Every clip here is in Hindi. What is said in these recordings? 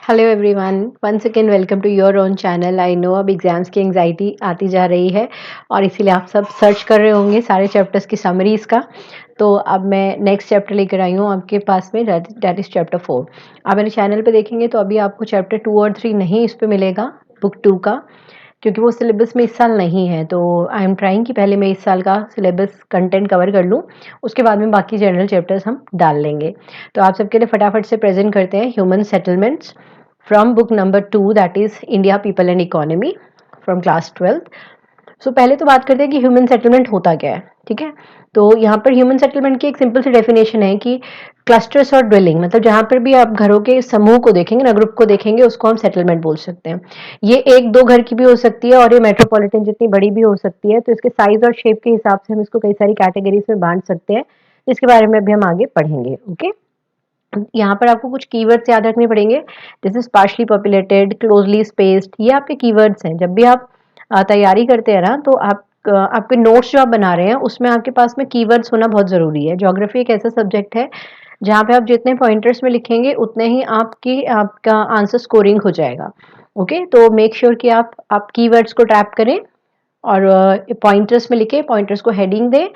Hello everyone, once again welcome to your own channel. I know अब एग्जाम्स की एंजाइटी आती जा रही है और इसीलिए आप सब सर्च कर रहे होंगे सारे चैप्टर्स की समरीज का। तो अब मैं नेक्स्ट चैप्टर लेकर आई हूँ आपके पास में, दैट इज चैप्टर 4। आप मेरे चैनल पे देखेंगे तो अभी आपको चैप्टर 2 और 3 नहीं इस पे मिलेगा, बुक 2 का, क्योंकि वो सिलेबस में इस साल नहीं है। तो आई एम ट्राइंग कि पहले मैं इस साल का सिलेबस कंटेंट कवर कर लूँ, उसके बाद में बाकी जनरल चैप्टर्स हम डाल लेंगे। तो आप सबके लिए फटाफट से प्रेजेंट करते हैं human settlements from book number 2, that is India people and economy, from class 12। सो पहले तो बात करते हैं कि ह्यूमन सेटलमेंट होता क्या है। ठीक है, तो यहाँ पर ह्यूमन सेटलमेंट की एक सिंपल सी डेफिनेशन है कि क्लस्टर्स और ड्वेलिंग, मतलब जहाँ पर भी आप घरों के समूह को देखेंगे ना, ग्रुप को देखेंगे, उसको हम सेटलमेंट बोल सकते हैं। ये एक दो घर की भी हो सकती है और ये मेट्रोपॉलिटन जितनी बड़ी भी हो सकती है। तो इसके साइज और शेप के हिसाब से हम इसको कई सारी कैटेगरीज में बांट सकते हैं, जिसके बारे में अभी हम आगे पढ़ेंगे। ओके, यहाँ पर आपको कुछ कीवर्ड्स याद रखने पड़ेंगे। This is sparsely populated, closely spaced, ये आपके कीवर्ड्स हैं। जब भी आप तैयारी करते हैं ना, तो आप आपके नोट्स जो आप बना रहे हैं उसमें आपके पास में कीवर्ड्स होना बहुत जरूरी है। ज्योग्राफी एक ऐसा सब्जेक्ट है जहाँ पे आप जितने पॉइंटर्स में लिखेंगे उतने ही आपका आंसर स्कोरिंग हो जाएगा। ओके, तो मेक श्योर कि आप कीवर्ड्स को ट्रैप करें और पॉइंटर्स में लिखे, पॉइंटर्स को हेडिंग दें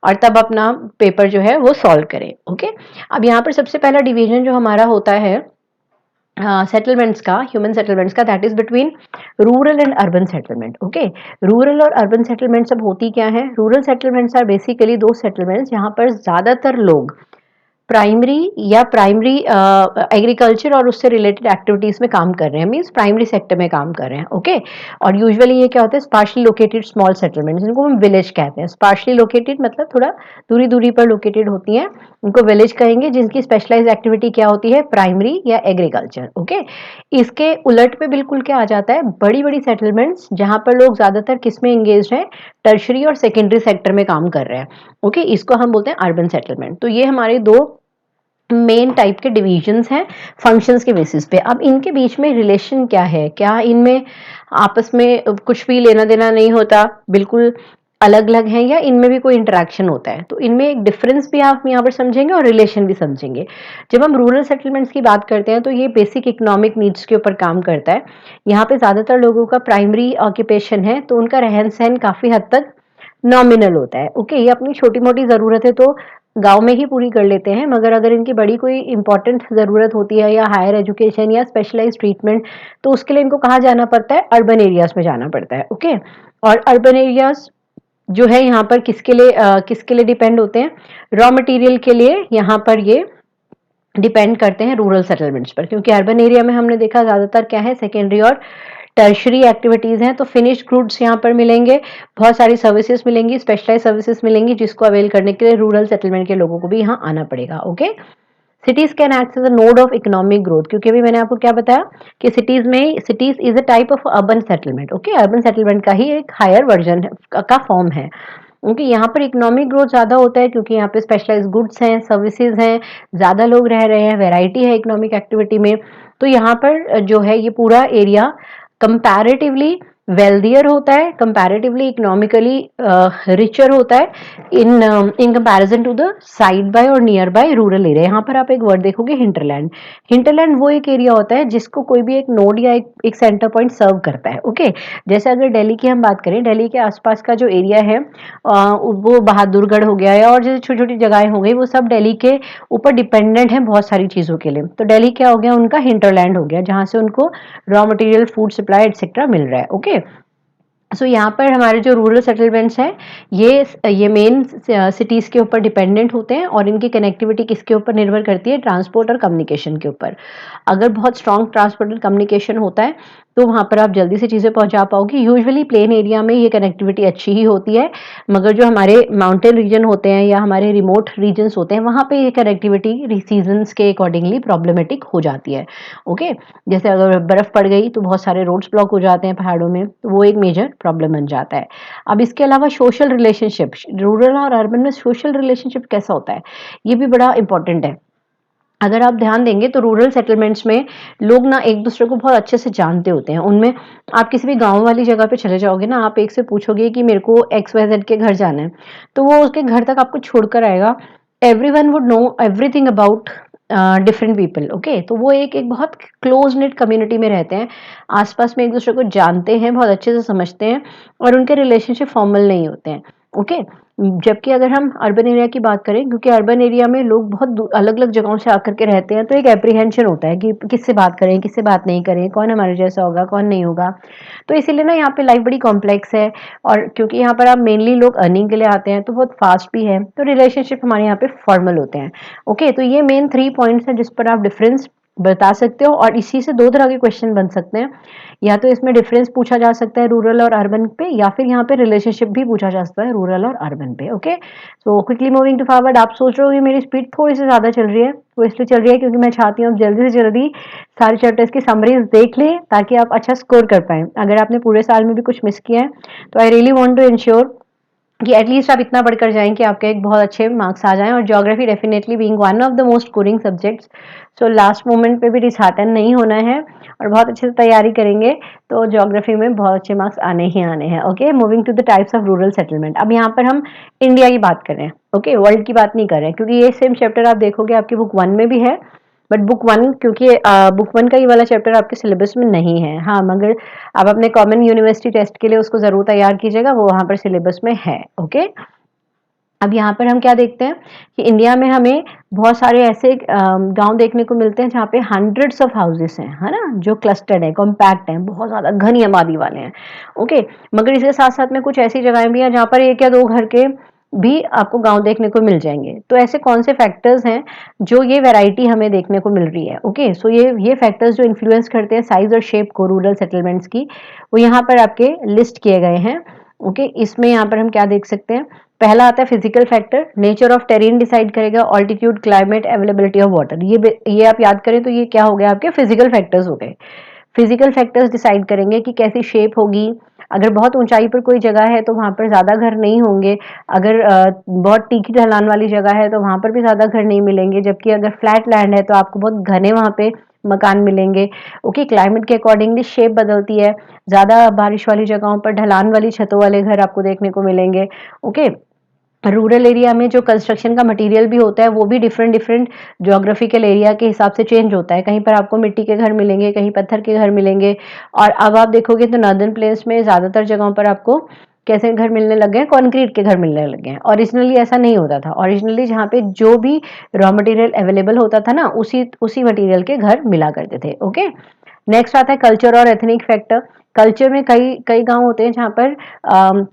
और तब अपना पेपर जो है वो सॉल्व करें। ओके, अब यहाँ पर सबसे पहला डिवीजन जो हमारा होता है सेटलमेंट्स का, ह्यूमन सेटलमेंट्स का, that is between rural and urban settlement. Okay, rural और अर्बन सेटलमेंट्स अब होती क्या है? रूरल सेटलमेंट्स आर बेसिकली दो सेटलमेंट्स जहाँ पर ज्यादातर लोग प्राइमरी एग्रीकल्चर और उससे रिलेटेड एक्टिविटीज में काम कर रहे हैं, मींस प्राइमरी सेक्टर में काम कर रहे हैं। ओके, और यूजुअली ये क्या होता है? स्पार्शली लोकेटेड स्मॉल सेटलमेंट, जिनको हम विलेज कहते हैं। स्पार्शली लोकेटेड मतलब थोड़ा दूरी दूरी पर लोकेटेड होती हैं, उनको विलेज कहेंगे, जिनकी स्पेशलाइज एक्टिविटी क्या होती है? प्राइमरी या एग्रीकल्चर। ओके, इसके उलट पे बिल्कुल क्या आ जाता है? बड़ी बड़ी सेटलमेंट्स जहां पर लोग ज्यादातर किस में एंगेज हैं? टर्शरी और सेकेंडरी सेक्टर में काम कर रहे हैं। ओके, इसको हम बोलते हैं अर्बन सेटलमेंट। तो ये हमारे दो मेन टाइप के डिविजन्स हैं फंक्शंस के बेसिस पे। अब इनके बीच में रिलेशन क्या है? क्या इनमें आपस में कुछ भी लेना देना नहीं होता, बिल्कुल अलग अलग है, या इनमें भी कोई इंटरेक्शन होता है? तो इनमें एक डिफरेंस भी आप यहाँ पर समझेंगे और रिलेशन भी समझेंगे। जब हम रूरल सेटलमेंट्स की बात करते हैं तो ये बेसिक इकोनॉमिक नीड्स के ऊपर काम करता है। यहाँ पे ज्यादातर लोगों का प्राइमरी ऑक्यूपेशन है, तो उनका रहन सहन काफी हद तक नॉमिनल होता है। ओके, ये अपनी छोटी मोटी जरूरतें तो गांव में ही पूरी कर लेते हैं, मगर अगर इनकी बड़ी कोई इंपॉर्टेंट ज़रूरत होती है या हायर एजुकेशन या स्पेशलाइज्ड ट्रीटमेंट, तो उसके लिए इनको कहाँ जाना पड़ता है? अर्बन एरियाज में जाना पड़ता है। ओके, और अर्बन एरियाज जो है यहाँ पर किसके लिए डिपेंड होते हैं? रॉ मटेरियल के लिए यहाँ पर ये डिपेंड करते हैं रूरल सेटलमेंट्स पर, क्योंकि अर्बन एरिया में हमने देखा ज्यादातर क्या है? सेकेंडरी और टर्शरी एक्टिविटीज हैं। तो फिनिश्ड गुड्स यहाँ पर मिलेंगे, बहुत सारी सर्विसेज मिलेंगी, स्पेशलाइज सर्विसेज मिलेंगी, जिसको अवेल करने के लिए रूरल सेटलमेंट के लोगों को भी यहाँ आना पड़ेगा। Okay, cities can act as a node of economic growth, क्योंकि अभी मैंने आपको क्या बताया कि cities is a type of urban settlement. Okay, urban settlement का ही एक हायर वर्जन का फॉर्म है। क्योंकि यहाँ पर इकोनॉमिक ग्रोथ ज़्यादा होता है, क्योंकि यहाँ पे स्पेशलाइज्ड गुड्स हैं, सर्विसेज हैं, ज़्यादा लोग रह रहे हैं, वैरायटी है इकोनॉमिक एक्टिविटी में। तो यहाँ पर जो है ये पूरा एरिया कंपैरेटिवली वेल्दियर होता है, कंपैरेटिवली इकोनॉमिकली रिचर होता है in in comparison to the side by और नियर बाय रूरल एरिया। यहाँ पर आप एक वर्ड देखोगे, हिंटरलैंड। हिंटरलैंड वो एक एरिया होता है जिसको कोई भी एक नोड या एक सेंटर पॉइंट सर्व करता है। ओके, जैसे अगर दिल्ली की हम बात करें, दिल्ली के आसपास का जो एरिया है वो बहादुरगढ़ हो गया, या और जैसे छोटी छोटी जगहें हो गई, वो सब दिल्ली के ऊपर डिपेंडेंट है बहुत सारी चीज़ों के लिए। तो दिल्ली क्या हो गया? उनका हिंटरलैंड हो गया, जहाँ से उनको raw material, food supply etcetera मिल रहा है। ओके, सो यहाँ पर हमारे जो रूरल सेटलमेंट्स हैं ये मेन सिटीज़ के ऊपर डिपेंडेंट होते हैं, और इनकी कनेक्टिविटी किसके ऊपर निर्भर करती है? ट्रांसपोर्ट और कम्युनिकेशन के ऊपर। अगर बहुत स्ट्रॉन्ग ट्रांसपोर्ट और कम्युनिकेशन होता है तो वहाँ पर आप जल्दी से चीज़ें पहुँचा पाओगे। यूजुअली प्लेन एरिया में ये कनेक्टिविटी अच्छी ही होती है, मगर जो हमारे माउंटेन रीजन होते हैं या हमारे रिमोट रीजन्स होते हैं, वहाँ पे ये कनेक्टिविटी सीजन्स के अकॉर्डिंगली प्रॉब्लमेटिक हो जाती है। ओके, जैसे अगर बर्फ़ पड़ गई तो बहुत सारे रोड्स ब्लॉक हो जाते हैं पहाड़ों में, तो वो एक मेजर प्रॉब्लम बन जाता है। अब इसके अलावा सोशल रिलेशनशिप, रूरल और अर्बन में सोशल रिलेशनशिप कैसा होता है? ये भी बड़ा इंपॉर्टेंट है। अगर आप ध्यान देंगे तो रूरल सेटलमेंट्स में लोग ना एक दूसरे को बहुत अच्छे से जानते होते हैं। उनमें आप किसी भी गांव वाली जगह पे चले जाओगे ना, आप एक से पूछोगे कि मेरे को XYZ के घर जाना है, तो वो उसके घर तक आपको छोड़कर आएगा। Everyone would know everything about different people, okay. तो वो एक एक बहुत क्लोज निट कम्युनिटी में रहते हैं, आसपास में एक दूसरे को जानते हैं, बहुत अच्छे से समझते हैं, और उनके रिलेशनशिप फॉर्मल नहीं होते हैं, ओके। जबकि अगर हम अर्बन एरिया की बात करें, क्योंकि अर्बन एरिया में लोग बहुत अलग अलग जगहों से आकर के रहते हैं, तो एक एप्रीहेंशन होता है कि किससे बात करें, किससे बात नहीं करें, कौन हमारे जैसा होगा, कौन नहीं होगा। तो इसीलिए ना यहाँ पे लाइफ बड़ी कॉम्प्लेक्स है, और क्योंकि यहाँ पर आप मेनली लोग अर्निंग के लिए आते हैं, तो बहुत फास्ट भी है, तो रिलेशनशिप हमारे यहाँ पे फॉर्मल होते हैं, ओके। तो ये मेन 3 पॉइंट्स हैं जिस पर आप डिफरेंस बता सकते हो, और इसी से 2 तरह के क्वेश्चन बन सकते हैं। या तो इसमें डिफरेंस पूछा जा सकता है रूरल और अर्बन पे, या फिर यहाँ पे रिलेशनशिप भी पूछा जा सकता है रूरल और अर्बन पे, okay. So quickly moving to forward, आप सोच रहे हो कि मेरी स्पीड थोड़ी सी ज़्यादा चल रही है, वो इसलिए चल रही है क्योंकि मैं चाहती हूँ आप जल्दी से जल्दी सारे चैप्टर्स की समरीज देख लें, ताकि आप अच्छा स्कोर कर पाएँ। अगर आपने पूरे साल में भी कुछ मिस किया है, तो I really want to ensure कि एटलीस्ट आप इतना बढ़कर जाएँ कि आपके एक बहुत अच्छे मार्क्स आ जाएँ, और geography definitely being one of the most scoring subjects, so last moment पे भी डिसहार्टन नहीं होना है, और बहुत अच्छे से तैयारी करेंगे तो ज्योग्राफी में बहुत अच्छे मार्क्स आने ही आने हैं, okay. Moving to the types of rural settlement, अब यहाँ पर हम इंडिया की बात कर रहे हैं, ओके, वर्ल्ड की बात नहीं कर रहे हैं, क्योंकि ये सेम चैप्टर आप देखोगे आपकी बुक 1 में भी है, बट बुक 1, क्योंकि बुक 1 का ये वाला चैप्टर आपके सिलेबस में नहीं है। हाँ, मगर आप अपने कॉमन यूनिवर्सिटी टेस्ट के लिए उसको ज़रूर तैयार कीजिएगा, वो वहाँ पर सिलेबस में है, ओके। अब यहाँ पर हम क्या देखते हैं कि इंडिया में हमें बहुत सारे ऐसे गांव देखने को मिलते हैं जहाँ पे हंड्रेड्स ऑफ हाउसेस हैं, है ना, जो क्लस्टर्ड है, कॉम्पैक्ट हैं, बहुत ज़्यादा घनी आबादी वाले हैं, ओके। मगर इसके साथ साथ में कुछ ऐसी जगहें भी हैं जहाँ पर 1 या 2 घर के भी आपको गांव देखने को मिल जाएंगे। तो ऐसे कौन से फैक्टर्स हैं जो ये वैरायटी हमें देखने को मिल रही है, ओके। सो ये फैक्टर्स जो इन्फ्लुएंस करते हैं साइज और शेप को रूरल सेटलमेंट्स की, वो यहाँ पर आपके लिस्ट किए गए हैं, ओके। इसमें यहाँ पर हम क्या देख सकते हैं, पहला आता है physical factor, nature of terrain decide करेगा, altitude, climate, availability of water, ये आप याद करें तो ये क्या हो गया, आपके फिजिकल फैक्टर्स हो गए। फिजिकल फैक्टर्स डिसाइड करेंगे कि कैसी शेप होगी, अगर बहुत ऊंचाई पर कोई जगह है तो वहां पर ज्यादा घर नहीं होंगे, अगर बहुत तीखी ढलान वाली जगह है तो वहां पर भी ज्यादा घर नहीं मिलेंगे, जबकि अगर फ्लैट लैंड है तो आपको बहुत घने वहां पे मकान मिलेंगे, ओके। क्लाइमेट के अकॉर्डिंगली शेप बदलती है, ज्यादा बारिश वाली जगहों पर ढलान वाली छतों वाले घर आपको देखने को मिलेंगे, ओके। रूरल एरिया में जो कंस्ट्रक्शन का मटेरियल भी होता है वो भी डिफरेंट डिफरेंट ज्योग्राफिकल एरिया के हिसाब से चेंज होता है, कहीं पर आपको मिट्टी के घर मिलेंगे, कहीं पत्थर के घर मिलेंगे। और अब आप देखोगे तो नॉर्दर्न प्लेन्स में ज़्यादातर जगहों पर आपको कैसे घर मिलने लग गए, कंक्रीट के घर मिलने लग गए हैं। ओरिजिनली ऐसा नहीं होता था, ओरिजिनली जहाँ पे जो भी रॉ मटेरियल अवेलेबल होता था ना, उसी उसी मटेरियल के घर मिला करते थे, ओके। नेक्स्ट आता है कल्चर और एथनिक फैक्टर। कल्चर में कई कई गांव होते हैं जहाँ पर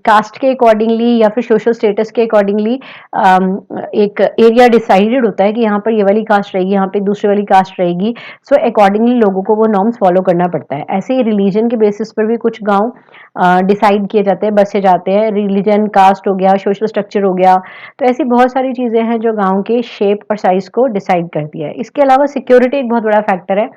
कास्ट के अकॉर्डिंगली या फिर सोशल स्टेटस के अकॉर्डिंगली एक एरिया डिसाइडेड होता है कि यहाँ पर ये वाली कास्ट रहेगी, यहाँ पे दूसरी वाली कास्ट रहेगी, सो अकॉर्डिंगली लोगों को वो नॉर्म्स फॉलो करना पड़ता है। ऐसे ही रिलीजन के बेसिस पर भी कुछ गांव डिसाइड किए जाते हैं, बसे जाते हैं, रिलीजन, कास्ट हो गया, सोशल स्ट्रक्चर हो गया, तो ऐसी बहुत सारी चीज़ें हैं जो गांव के शेप और साइज को डिसाइड करती है। इसके अलावा सिक्योरिटी एक बहुत बड़ा फैक्टर है,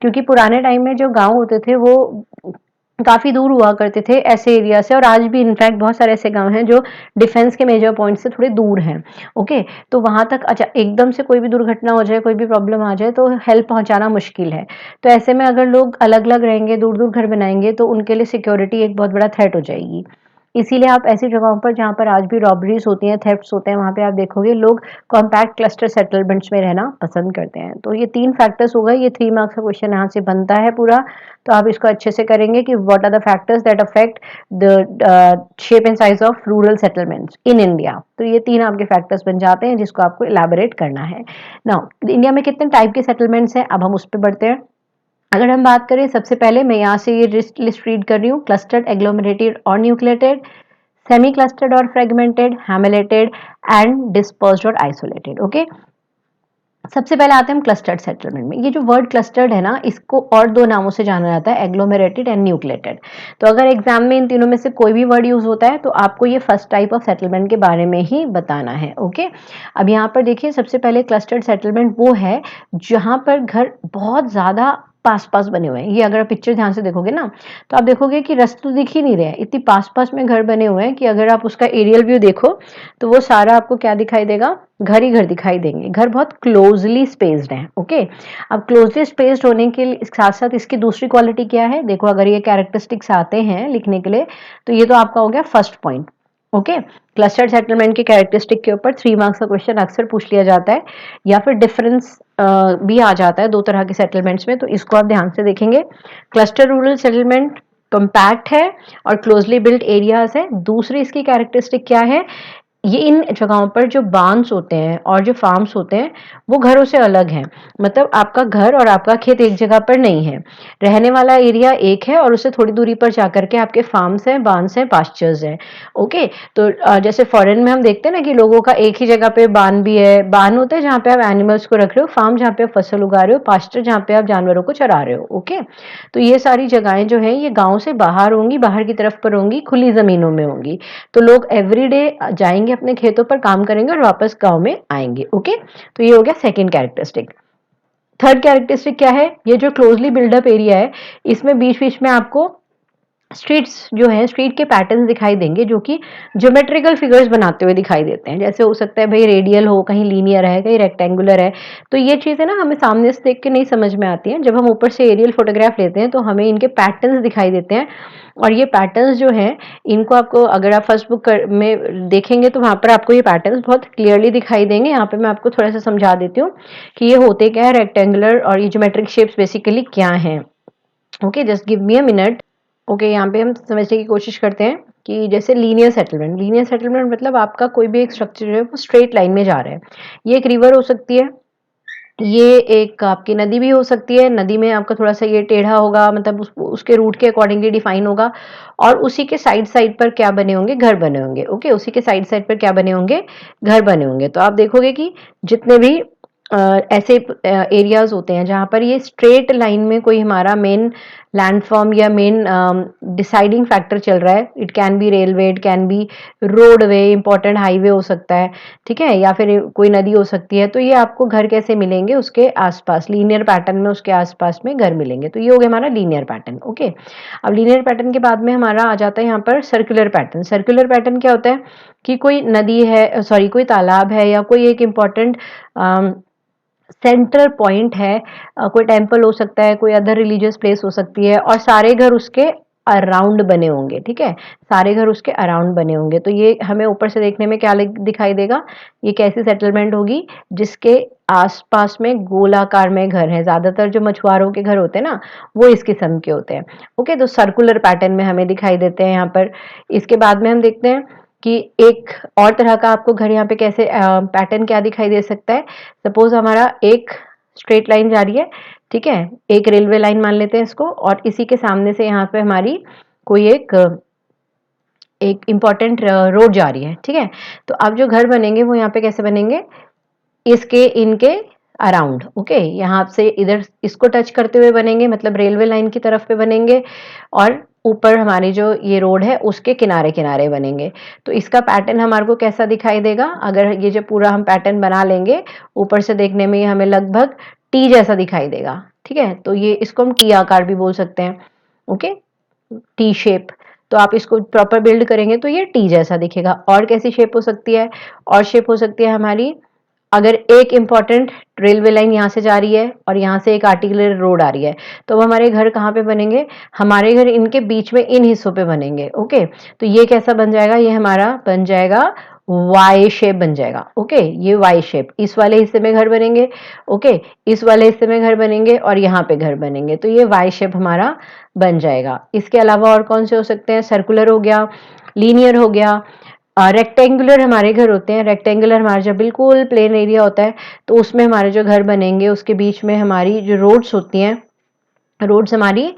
क्योंकि पुराने टाइम में जो गांव होते थे वो काफ़ी दूर हुआ करते थे ऐसे एरिया से, और आज भी इनफैक्ट बहुत सारे ऐसे गांव हैं जो डिफेंस के मेजर पॉइंट से थोड़े दूर हैं, ओके। तो वहां तक अच्छा एकदम से कोई भी दुर्घटना हो जाए, कोई भी प्रॉब्लम आ जाए तो हेल्प पहुंचाना मुश्किल है। तो ऐसे में अगर लोग अलग अलग रहेंगे, दूर दूर घर बनाएंगे, तो उनके लिए सिक्योरिटी एक बहुत बड़ा थ्रेट हो जाएगी। इसीलिए आप ऐसी जगहों पर जहाँ पर आज भी रॉबरीज होती हैं, थेफ्ट्स होते हैं, वहाँ पे आप देखोगे लोग कॉम्पैक्ट क्लस्टर सेटलमेंट्स में रहना पसंद करते हैं। तो ये 3 फैक्टर्स हो गए, ये 3 मार्क्स का क्वेश्चन यहाँ से बनता है पूरा। तो आप इसको अच्छे से करेंगे कि what are the factors that affect the shape and size of rural settlements in India. तो ये 3 आपके फैक्टर्स बन जाते हैं जिसको आपको इलैबोरेट करना है। नाउ इंडिया में कितने टाइप के सेटलमेंट्स हैं, अब हम उस पर बढ़ते हैं। अगर हम बात करें, सबसे पहले मैं यहाँ से ये लिस्ट रीड कर रही हूँ, क्लस्टर्ड, एग्लोमेरेटेड और न्यूक्लिएटेड, सेमी क्लस्टर्ड और फ्रेगमेंटेड, हैमिलेटेड एंड डिस्पर्स्ड और आइसोलेटेड, ओके। सबसे पहले आते हैं हम क्लस्टर्ड सेटलमेंट में। ये जो वर्ड क्लस्टर्ड है ना, इसको और 2 नामों से जाना जाता है, एग्लोमेरेटेड एंड न्यूक्लिएटेड। तो अगर एग्जाम में इन तीनों में से कोई भी वर्ड यूज होता है तो आपको ये फर्स्ट टाइप ऑफ सेटलमेंट के बारे में ही बताना है, ओके। अब यहाँ पर देखिए, सबसे पहले क्लस्टर्ड सेटलमेंट वो है जहां पर घर बहुत ज्यादा पास पास बने हुए हैं। ये अगर आप पिक्चर ध्यान से देखोगे ना, तो आप देखोगे कि रास्ते तो दिख ही नहीं रहे हैं, इतनी पास पास में घर बने हुए हैं कि अगर आप उसका एरियल व्यू देखो तो वो सारा आपको क्या दिखाई देगा, घर ही घर दिखाई देंगे। घर बहुत क्लोजली स्पेस्ड हैं, ओके। अब क्लोजली स्पेस्ड होने के साथ साथ इसकी दूसरी क्वालिटी क्या है, देखो अगर ये कैरेक्टरिस्टिक्स आते हैं लिखने के लिए, तो ये तो आपका हो गया first point. Okay. Clustered settlement के कैरेक्टरिस्टिक के ऊपर 3 मार्क्स का क्वेश्चन अक्सर पूछ लिया जाता है, या फिर डिफरेंस भी आ जाता है दो तरह के सेटलमेंट्स में, तो इसको आप ध्यान से देखेंगे। क्लस्टर रूरल सेटलमेंट कम्पैक्ट है और क्लोजली बिल्ट एरियाज है। दूसरी इसकी कैरेक्टरिस्टिक क्या है, ये इन जगहों पर जो बांस होते हैं और जो फार्म्स होते हैं वो घरों से अलग हैं। मतलब आपका घर और आपका खेत एक जगह पर नहीं है, रहने वाला एरिया एक है और उससे थोड़ी दूरी पर जाकर के आपके फार्म्स हैं, बांस हैं, पास्चर्स हैं। ओके। तो जैसे फॉरेन में हम देखते हैं ना कि लोगों का एक ही जगह पे बान भी है, बान होते हैं जहाँ पे आप एनिमल्स को रख रहे हो, फार्म जहाँ पे आप फसल उगा रहे हो, पास्चर जहाँ पे आप जानवरों को चरा रहे हो। ओके। तो ये सारी जगहें जो है ये गाँव से बाहर होंगी, बाहर की तरफ पर होंगी, खुली जमीनों में होंगी। तो लोग एवरीडे जाएंगे अपने खेतों पर, काम करेंगे और वापस गांव में आएंगे। ओके। तो ये हो गया सेकंड कैरेक्टरिस्टिक। थर्ड कैरेक्टरिस्टिक क्या है, ये जो क्लोजली बिल्डअप एरिया है इसमें बीच बीच में आपको स्ट्रीट्स जो है, स्ट्रीट के पैटर्न्स दिखाई देंगे जो कि ज्योमेट्रिकल फिगर्स बनाते हुए दिखाई देते हैं। जैसे हो सकता है भाई रेडियल हो, कहीं लीनियर है, कहीं रेक्टेंगुलर है। तो ये चीजें ना हमें सामने से देख के नहीं समझ में आती हैं, जब हम ऊपर से एरियल फोटोग्राफ लेते हैं तो हमें इनके पैटर्न्स दिखाई देते हैं। और ये पैटर्न्स जो हैं इनको आपको, अगर आप फर्स्ट बुक में देखेंगे तो वहां पर आपको ये पैटर्न्स बहुत क्लियरली दिखाई देंगे। यहाँ पे मैं आपको थोड़ा सा समझा देती हूँ कि ये होते क्या है, रेक्टेंगुलर और ये ज्योमेट्रिक शेप्स बेसिकली क्या हैं। Okay, just give me a minute. Okay, यहाँ पे हम समझने की कोशिश करते हैं कि जैसे लीनियर सेटलमेंट मतलब आपका कोई भी एक स्ट्रक्चर जो है वो स्ट्रेट लाइन में जा रहा है। ये एक रिवर हो सकती है, ये एक आपकी नदी भी हो सकती है। नदी में आपका थोड़ा सा ये टेढ़ा होगा, मतलब उसके रूट के अकॉर्डिंगली डिफाइन होगा। और उसी के साइड साइड पर क्या बने होंगे, घर बने होंगे। ओके, उसी के साइड साइड पर क्या बने होंगे, घर बने होंगे। तो आप देखोगे कि जितने भी ऐसे एरियाज होते हैं जहाँ पर ये स्ट्रेट लाइन में कोई हमारा मेन लैंडफॉर्म या मेन डिसाइडिंग फैक्टर चल रहा है, it can B railway, it can B roadway, important highway हो सकता है, ठीक है, या फिर कोई नदी हो सकती है। तो ये आपको घर कैसे मिलेंगे, उसके आसपास लीनियर पैटर्न में उसके आसपास में घर मिलेंगे। तो ये हो गया हमारा लीनियर पैटर्न। ओके। अब लीनियर पैटर्न के बाद में हमारा आ जाता है यहाँ पर सर्कुलर पैटर्न। सर्कुलर पैटर्न क्या होता है कि कोई नदी है, सॉरी कोई तालाब है, या कोई एक इम्पॉर्टेंट सेंट्रल पॉइंट है, कोई टेम्पल हो सकता है, कोई अदर रिलीजियस प्लेस हो सकती है, और सारे घर उसके अराउंड बने होंगे। ठीक है, सारे घर उसके अराउंड बने होंगे। तो ये हमें ऊपर से देखने में क्या दिखाई देगा, ये कैसी सेटलमेंट होगी जिसके आसपास में गोलाकार में घर है। ज्यादातर जो मछुआरों के घर होते हैं ना वो इस किस्म के होते हैं। ओके, तो सर्कुलर पैटर्न में हमें दिखाई देते हैं यहाँ पर। इसके बाद में हम देखते हैं कि एक और तरह का आपको घर यहाँ पे कैसे पैटर्न क्या दिखाई दे सकता है। सपोज हमारा एक स्ट्रेट लाइन जा रही है, ठीक है, एक रेलवे लाइन मान लेते हैं इसको, और इसी के सामने से यहाँ पे हमारी कोई एक इंपॉर्टेंट रोड जा रही है। ठीक है, तो अब जो घर बनेंगे वो यहाँ पे कैसे बनेंगे, इसके इनके अराउंड। ओके, यहाँ से इधर इसको टच करते हुए बनेंगे, मतलब रेलवे लाइन की तरफ पे बनेंगे, और ऊपर हमारी जो ये रोड है उसके किनारे किनारे बनेंगे। तो इसका पैटर्न हमारे को कैसा दिखाई देगा, अगर ये जो पूरा हम पैटर्न बना लेंगे, ऊपर से देखने में ये हमें लगभग टी जैसा दिखाई देगा। ठीक है, तो ये इसको हम टी आकार भी बोल सकते हैं। Okay, T shape. तो आप इसको प्रॉपर बिल्ड करेंगे तो ये टी जैसा दिखेगा। और कैसी शेप हो सकती है, और शेप हो सकती है हमारी, अगर एक इंपॉर्टेंट रेलवे लाइन यहाँ से जा रही है और यहाँ से एक आर्टिकुलर रोड आ रही है, तो अब हमारे घर कहाँ पे बनेंगे, हमारे घर इनके बीच में इन हिस्सों पे बनेंगे। ओके, तो ये कैसा बन जाएगा, ये हमारा बन जाएगा वाई शेप बन जाएगा। ओके, ये वाई शेप, इस वाले हिस्से में घर बनेंगे। ओके, इस वाले हिस्से में घर बनेंगे और यहाँ पे घर बनेंगे, तो ये वाई शेप हमारा बन जाएगा। इसके अलावा और कौन से हो सकते हैं, सर्कुलर हो गया, लीनियर हो गया, रेक्टेंगुलर हमारे घर होते हैं। रेक्टेंगुलर हमारा जब बिल्कुल प्लेन एरिया होता है तो उसमें हमारे जो घर बनेंगे उसके बीच में हमारी जो रोड्स होती हैं, रोड्स हमारी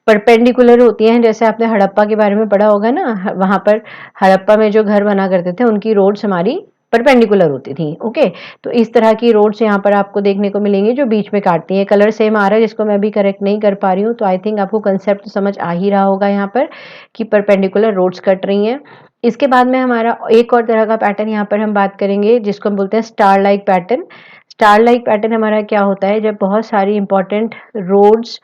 परपेंडिकुलर होती हैं। जैसे आपने हड़प्पा के बारे में पढ़ा होगा ना, वहां पर हड़प्पा में जो घर बना करते थे उनकी रोड्स हमारी परपेंडिकुलर होती थी। ओके, तो इस तरह की रोड्स यहाँ पर आपको देखने को मिलेंगी जो बीच में काटती हैं। कलर सेम आ रहा है जिसको मैं अभी करेक्ट नहीं कर पा रही हूँ, तो आई थिंक आपको कंसेप्ट समझ आ ही रहा होगा यहाँ पर कि परपेंडिकुलर रोड्स कट रही हैं। इसके बाद में हमारा एक और तरह का पैटर्न यहाँ पर हम बात करेंगे जिसको हम बोलते हैं star like pattern. Star like pattern हमारा क्या होता है, जब बहुत सारी इंपॉर्टेंट रोड्स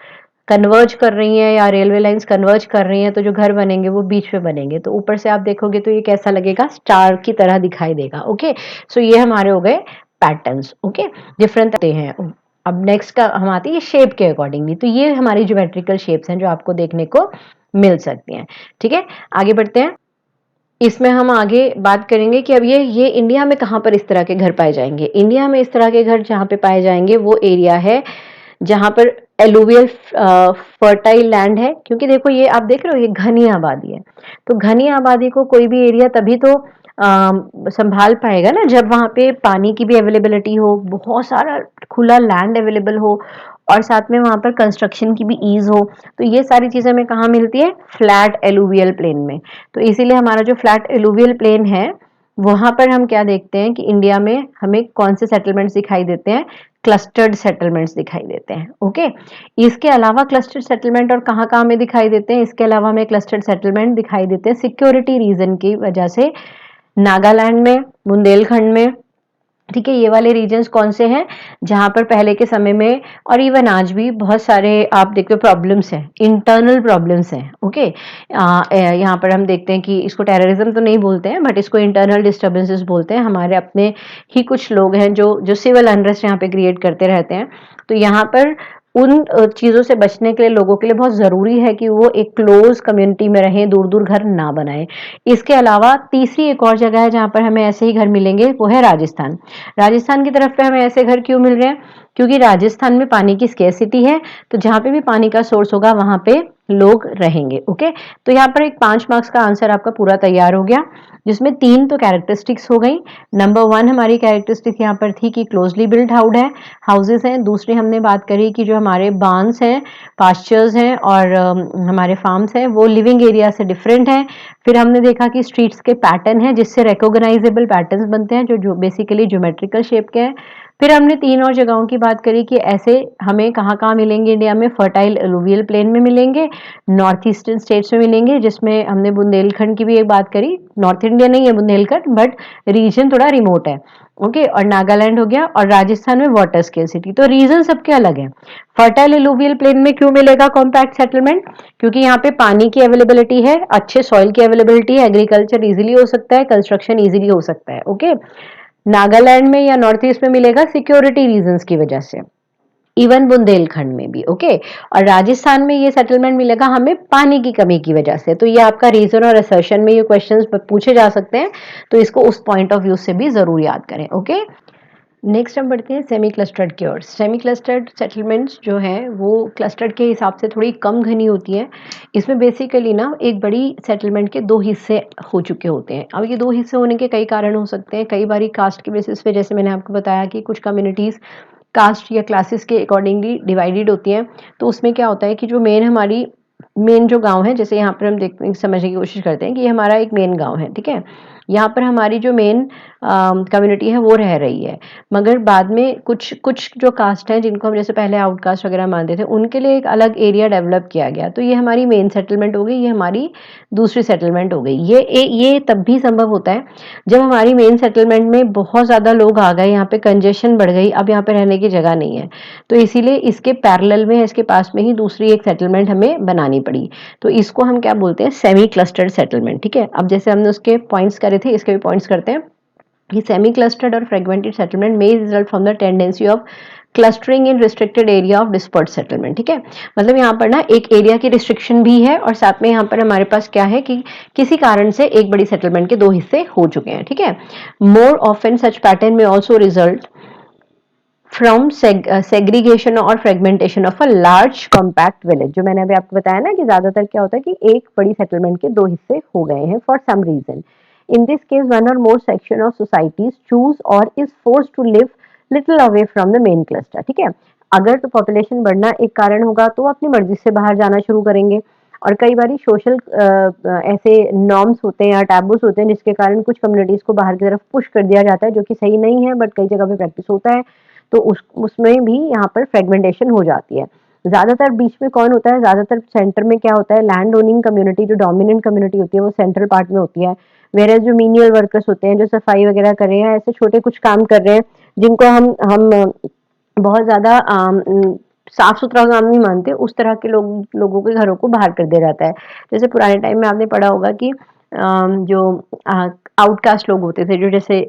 कन्वर्ज कर रही हैं या रेलवे लाइंस कन्वर्ज कर रही हैं तो जो घर बनेंगे वो बीच में बनेंगे। तो ऊपर से आप देखोगे तो ये कैसा लगेगा, स्टार की तरह दिखाई देगा। ओके, सो ये हमारे हो गए पैटर्न्स। ओके, डिफरेंट हैं। अब नेक्स्ट का हम आते हैं शेप के अकॉर्डिंगली। तो ये हमारी ज्योमेट्रिकल शेप्स हैं जो आपको देखने को मिल सकती हैं। ठीक है, आगे बढ़ते हैं। इसमें हम आगे बात करेंगे कि अब ये इंडिया में कहाँ पर इस तरह के घर पाए जाएंगे। इंडिया में इस तरह के घर जहाँ पे पाए जाएंगे वो एरिया है जहाँ पर एलुवियल फर्टाइल लैंड है, क्योंकि देखो ये आप देख रहे हो ये घनी आबादी है, तो घनी आबादी को कोई भी एरिया तभी तो संभाल पाएगा ना जब वहाँ पे पानी की भी अवेलेबिलिटी हो, बहुत सारा खुला लैंड अवेलेबल हो, और साथ में वहाँ पर कंस्ट्रक्शन की भी ईज हो। तो ये सारी चीज़ें हमें कहाँ मिलती है? फ्लैट एलुवियल प्लेन में। तो इसीलिए हमारा जो फ्लैट एलुवियल प्लेन है वहाँ पर हम क्या देखते हैं कि इंडिया में हमें कौन से सेटलमेंट्स दिखाई देते हैं? क्लस्टर्ड सेटलमेंट्स दिखाई देते हैं। ओके, इसके अलावा क्लस्टर्ड सेटलमेंट और कहाँ कहाँ में दिखाई देते हैं? इसके अलावा हमें क्लस्टर्ड सेटलमेंट दिखाई देते हैं सिक्योरिटी रीजन की वजह से नागालैंड में, बुंदेलखंड में। ठीक है, ये वाले रीजन्स कौन से हैं जहां पर पहले के समय में और इवन आज भी बहुत सारे आप देखते हो प्रॉब्लम्स हैं, इंटरनल प्रॉब्लम्स हैं। ओके, यहाँ पर हम देखते हैं कि इसको टेररिज्म तो नहीं बोलते हैं बट इसको इंटरनल डिस्टर्बेंसेस बोलते हैं। हमारे अपने ही कुछ लोग हैं जो जो सिविल अनरेस्ट यहाँ पे क्रिएट करते रहते हैं। तो यहाँ पर उन चीज़ों से बचने के लिए लोगों के लिए बहुत ज़रूरी है कि वो एक क्लोज कम्युनिटी में रहें, दूर दूर घर ना बनाएं। इसके अलावा तीसरी एक और जगह है जहाँ पर हमें ऐसे ही घर मिलेंगे, वो है राजस्थान। राजस्थान की तरफ पे हमें ऐसे घर क्यों मिल रहे हैं? क्योंकि राजस्थान में पानी की स्केर्सिटी है, तो जहाँ पे भी पानी का सोर्स होगा वहां पे लोग रहेंगे। ओके, तो यहाँ पर एक 5 मार्क्स का आंसर आपका पूरा तैयार हो गया, जिसमें 3 तो कैरेक्टरिस्टिक्स हो गई। नंबर 1 हमारी कैरेक्टरिस्टिक यहाँ पर थी कि क्लोजली बिल्ट हाउसेज हैं। दूसरी हमने बात करी कि जो हमारे बांस हैं, पास्चर्स हैं और हमारे फार्म्स हैं वो लिविंग एरिया से डिफरेंट हैं। फिर हमने देखा कि स्ट्रीट्स के पैटर्न हैं जिससे रिकॉग्नाइजेबल पैटर्न्स बनते हैं जो बेसिकली ज्योमेट्रिकल शेप के हैं। फिर हमने 3 और जगहों की बात करी कि ऐसे हमें कहाँ कहाँ मिलेंगे इंडिया में। फर्टाइल एलुवियल प्लेन में मिलेंगे, नॉर्थ ईस्टर्न स्टेट्स में मिलेंगे, जिसमें हमने बुंदेलखंड की भी एक बात करी। नॉर्थ इंडिया नहीं है बुंदेलखंड बट रीजन थोड़ा रिमोट है। ओके, और नागालैंड हो गया, और राजस्थान में वाटर स्केर्सिटी। तो रीजन सबके अलग है। फर्टाइल एलुवियल प्लेन में क्यों मिलेगा कॉम्पैक्ट सेटलमेंट? क्योंकि यहाँ पे पानी की अवेलेबिलिटी है, अच्छे सॉइल की अवेलेबिलिटी है, एग्रीकल्चर इजीली हो सकता है, कंस्ट्रक्शन इजीली हो सकता है। ओके, नागालैंड में या नॉर्थ ईस्ट में मिलेगा सिक्योरिटी रीजंस की वजह से, इवन बुंदेलखंड में भी। ओके, और राजस्थान में ये सेटलमेंट मिलेगा हमें पानी की कमी की वजह से। तो ये आपका रीजन और असर्शन में ये क्वेश्चंस पूछे जा सकते हैं, तो इसको उस पॉइंट ऑफ व्यू से भी जरूर याद करें। ओके, नेक्स्ट हम बढ़ते हैं सेमी क्लस्टर्ड की ओर। सेमी क्लस्टर्ड सेटलमेंट्स जो है वो क्लस्टर्ड के हिसाब से थोड़ी कम घनी होती है। इसमें बेसिकली ना एक बड़ी सेटलमेंट के 2 हिस्से हो चुके होते हैं। अब ये 2 हिस्से होने के कई कारण हो सकते हैं। कई बारी कास्ट के बेसिस पे, जैसे मैंने आपको बताया कि कुछ कम्युनिटीज़ कास्ट या क्लासेस के अकॉर्डिंगली डिवाइडेड होती हैं। तो उसमें क्या होता है कि जो मेन जो गांव है, जैसे यहाँ पर हम देखते समझने की कोशिश करते हैं कि ये हमारा एक मेन गांव है। ठीक है, यहाँ पर हमारी जो मेन कम्युनिटी है वो रह रही है, मगर बाद में कुछ कुछ जो कास्ट है जिनको हम जैसे पहले आउटकास्ट वगैरह मानते थे उनके लिए एक अलग एरिया डेवलप किया गया। तो ये हमारी मेन सेटलमेंट हो गई, ये हमारी दूसरी सेटलमेंट हो गई। ये तब भी संभव होता है जब हमारी मेन सेटलमेंट में बहुत ज़्यादा लोग आ गए, यहाँ पे कंजेशन बढ़ गई, अब यहाँ पे रहने की जगह नहीं है। तो इसीलिए इसके पैरेलल में, इसके पास में ही दूसरी एक सेटलमेंट हमें बनानी पड़ी। तो इसको हम क्या बोलते हैं? Semi clustered settlement. ठीक है, अब जैसे हमने उसके पॉइंट्स करे थे, इसके भी पॉइंट्स करते हैं कि सेमी क्लस्टर्ड और फ्रेगमेंटेड सेटलमेंट में result from the tendency of clustering in restricted area of disperse settlement. ठीक है, मतलब यहाँ पर ना एक एरिया की रिस्ट्रिक्शन भी है और साथ में यहाँ पर हमारे पास क्या है कि किसी कारण से एक बड़ी सेटलमेंट के 2 हिस्से हो चुके हैं। ठीक है, मोर ऑफन सच पैटर्न में ऑल्सो रिजल्ट फ्रॉम सेग्रीगेशन और fragmentation of a large compact village. जो मैंने अभी आपको बताया ना कि ज्यादातर क्या होता है कि एक बड़ी सेटलमेंट के 2 हिस्से हो गए हैं for some reason. In this case one और more section of societies choose or is force to live little away from the main cluster. ठीक है, अगर तो पॉपुलेशन बढ़ना एक कारण होगा तो अपनी मर्जी से बाहर जाना शुरू करेंगे, और कई बार सोशल ऐसे नॉर्म्स होते हैं या टैबूस होते हैं जिसके कारण कुछ कम्युनिटीज को बाहर की तरफ पुश कर दिया जाता है, जो कि सही नहीं है बट कई जगह पे प्रैक्टिस होता है। तो उसमें भी यहाँ पर फ्रेगमेंटेशन हो जाती है। ज्यादातर बीच में कौन होता है? ज्यादातर सेंटर में क्या होता है? लैंड ओनिंग कम्युनिटी, जो डोमिनेंट कम्युनिटी होती है वो सेंट्रल पार्ट में होती है। वेयर जो मीनियल वर्कर्स होते हैं, जो सफाई वगैरह कर रहे हैं, ऐसे छोटे कुछ काम कर रहे हैं जिनको हम बहुत ज्यादा साफ सुथरा काम नहीं मानते, उस तरह के लोगों के घरों को बाहर कर दिया जाता है। जैसे पुराने टाइम में आपने पढ़ा होगा कि जो आउटकास्ट लोग होते थे जो जैसे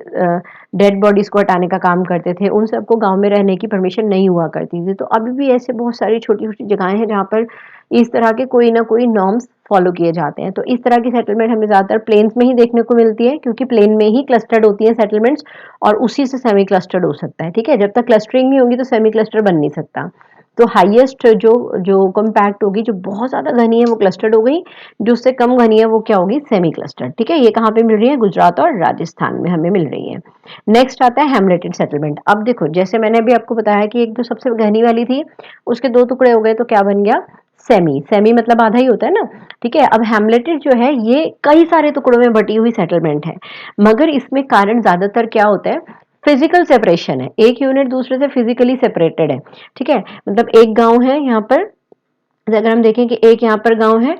डेड बॉडीज को हटाने का काम करते थे, उन सबको गांव में रहने की परमिशन नहीं हुआ करती थी। तो अभी भी ऐसे बहुत सारी छोटी छोटी जगहें हैं जहाँ पर इस तरह के कोई ना कोई नॉर्म्स फॉलो किए जाते हैं। तो इस तरह की सेटलमेंट हमें ज़्यादातर प्लेन्स में ही देखने को मिलती है, क्योंकि प्लेन में ही क्लस्टर्ड होती है सेटलमेंट्स, और उसी से सेमी क्लस्टर्ड हो सकता है। ठीक है, जब तक क्लस्टरिंग नहीं होगी तो सेमी क्लस्टर बन नहीं सकता। तो हाईएस्ट जो जो कम्पैक्ट होगी, जो बहुत ज़्यादा घनी है वो क्लस्टर्ड हो गई, जो उससे कम घनी है वो क्या होगी, सेमी क्लस्टर्ड। ठीक है, ये कहाँ पे मिल रही है, गुजरात और राजस्थान में हमें मिल रही है। नेक्स्ट आता है हेमलेटेड सेटलमेंट। अब देखो, जैसे मैंने अभी आपको बताया कि एक जो सबसे घनी वाली थी उसके दो टुकड़े हो गए, तो क्या बन गया, सेमी। सेमी मतलब आधा ही होता है ना। ठीक है, अब हेमलेटेड जो है ये कई सारे टुकड़ों में बटी हुई सेटलमेंट है, मगर इसमें कारण ज्यादातर क्या होता है, फिजिकल सेपरेशन है। एक यूनिट दूसरे से फिजिकली सेपरेटेड है। ठीक है, मतलब एक गांव है यहाँ पर, अगर हम देखें कि एक यहाँ पर गांव है,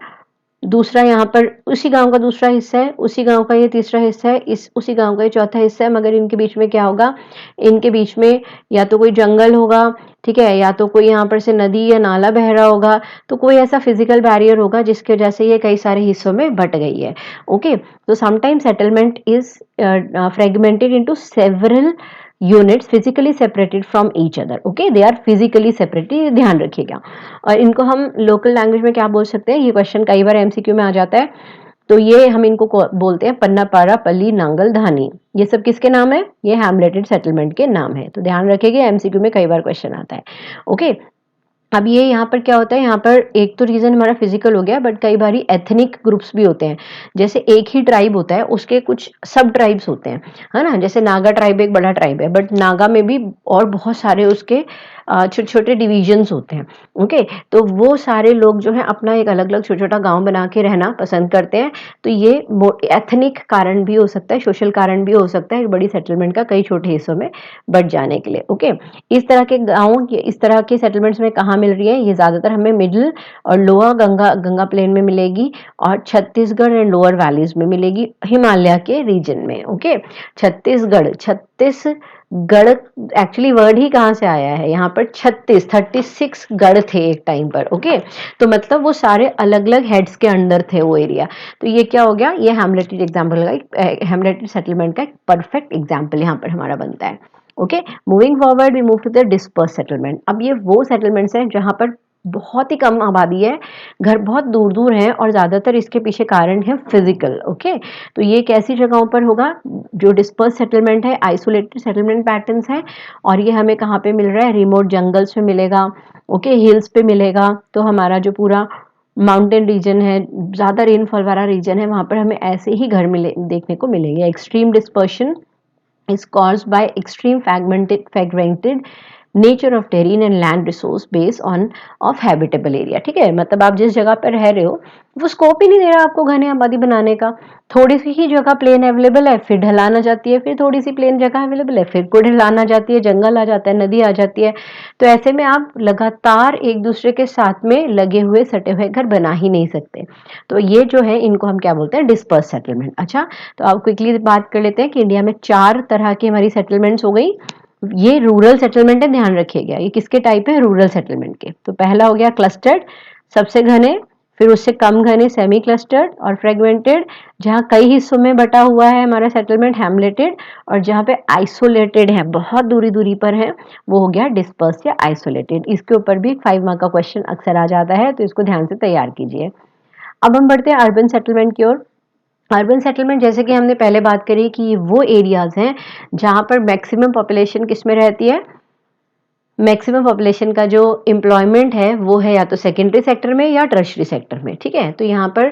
दूसरा यहाँ पर उसी गांव का दूसरा हिस्सा है, उसी गांव का ये तीसरा हिस्सा है, इस उसी गांव का ये चौथा हिस्सा है, मगर इनके बीच में क्या होगा, इनके बीच में या तो कोई जंगल होगा, ठीक है, या तो कोई यहाँ पर से नदी या नाला बह रहा होगा, तो कोई ऐसा फिजिकल बैरियर होगा जिसकी वजह से ये कई सारे हिस्सों में बट गई है। ओके, तो sometime settlement is fragmented into several units physically separated from each other. Okay, they are physically separated, ये ध्यान रखिएगा। और इनको हम लोकल लैंग्वेज में क्या बोल सकते हैं, ये क्वेश्चन कई बार एमसीक्यू में आ जाता है। तो ये हम इनको बोलते हैं पन्ना पारा पल्ली नांगल धानी। ये सब किसके नाम है, ये हैमलेटेड सेटलमेंट के नाम है। तो ध्यान रखिएगा, एमसीक्यू में कई बार क्वेश्चन आता है। ओके, अब ये यहाँ पर क्या होता है, यहाँ पर एक तो रीजन हमारा फिजिकल हो गया, बट कई बारी एथनिक ग्रुप्स भी होते हैं। जैसे एक ही ट्राइब होता है, उसके कुछ सब ट्राइब्स होते हैं, है ना। जैसे नागा ट्राइब एक बड़ा ट्राइब है, बट नागा में भी और बहुत सारे उसके छोटे छोटे डिविजन्स होते हैं। ओके, तो वो सारे लोग जो है अपना एक अलग अलग छोटा छोटा गांव बना के रहना पसंद करते हैं। तो ये एथनिक कारण भी हो सकता है, सोशल कारण भी हो सकता है बड़ी सेटलमेंट का कई छोटे हिस्सों में बट जाने के लिए। ओके, इस तरह के गाँव, इस तरह के सेटलमेंट्स में कहाँ मिल रही है, ये ज्यादातर हमें मिडिल और लोअर गंगा प्लेन में मिलेगी, और छत्तीसगढ़ एंड लोअर वैलीज में मिलेगी, हिमालय के रीजन में। ओके, छत्तीसगढ़ एक्चुअली वर्ड ही कहाँ से आया है, यहाँ पर 36 गढ़ थे एक टाइम पर। ओके, तो मतलब वो सारे अलग अलग हेड्स के अंडर थे वो एरिया। तो ये क्या हो गया, ये हैमलेटेड एग्जाम्पल का, हैमलेटेड सेटलमेंट का एक परफेक्ट एग्जाम्पल यहाँ पर हमारा बनता है। Okay, moving forward we move to the disperse settlement. अब ये वो सेटलमेंट्स हैं जहाँ पर बहुत ही कम आबादी है, घर बहुत दूर दूर हैं, और ज़्यादातर इसके पीछे कारण है फिजिकल। ओके, तो ये कैसी जगहों पर होगा, जो डिस्पर्स सेटलमेंट है, आइसोलेटेड सेटलमेंट पैटर्न्स है, और ये हमें कहाँ पे मिल रहा है, रिमोट जंगल्स में मिलेगा। ओके, हिल्स पे मिलेगा। तो हमारा जो पूरा माउंटेन रीजन है, ज़्यादा रेनफॉल वाला रीजन है, वहाँ पर हमें ऐसे ही घर मिले देखने को मिलेंगे। Extreme dispersion is caused by extreme fragmented nature of टेरिन and land resource based on off habitable area. ठीक है, मतलब आप जिस जगह पर रह रहे हो वो स्कोप ही नहीं दे रहा आपको घने आबादी बनाने का। थोड़ी सी ही जगह प्लेन अवेलेबल है, फिर ढलान आ जाती है, फिर थोड़ी सी प्लेन जगह अवेलेबल है, फिर कोई ढलान आ जाती है, जंगल आ जाता है, नदी आ जाती है। तो ऐसे में आप लगातार एक दूसरे के साथ में लगे हुए सटे हुए घर बना ही नहीं सकते। तो ये जो है, इनको हम क्या बोलते हैं, डिस्पर्स सेटलमेंट। अच्छा, तो आप क्विकली बात कर लेते हैं कि इंडिया में 4 तरह की हमारी सेटलमेंट्स हो गई। ये रूरल सेटलमेंट है, ध्यान रखिएगा, ये किसके टाइप है, रूरल सेटलमेंट के। तो पहला हो गया क्लस्टर्ड, सबसे घने, फिर उससे कम घने सेमी क्लस्टर्ड, और फ्रेगमेंटेड, जहाँ कई हिस्सों में बटा हुआ है हमारा सेटलमेंट हैमलेटेड, और जहाँ पे आइसोलेटेड है, बहुत दूरी दूरी पर है, वो हो गया डिस्पर्स या आइसोलेटेड। इसके ऊपर भी 5 मार्क का क्वेश्चन अक्सर आ जाता है, तो इसको ध्यान से तैयार कीजिए। अब हम बढ़ते हैं अर्बन सेटलमेंट की ओर। अर्बन सेटलमेंट, जैसे कि हमने पहले बात करी कि वो एरियाज हैं जहाँ पर मैक्सिमम पॉपुलेशन किस में रहती है, मैक्सिमम पॉपुलेशन का जो एम्प्लॉयमेंट है वो है या तो सेकेंडरी सेक्टर में या टर्शरी सेक्टर में। ठीक है, तो यहाँ पर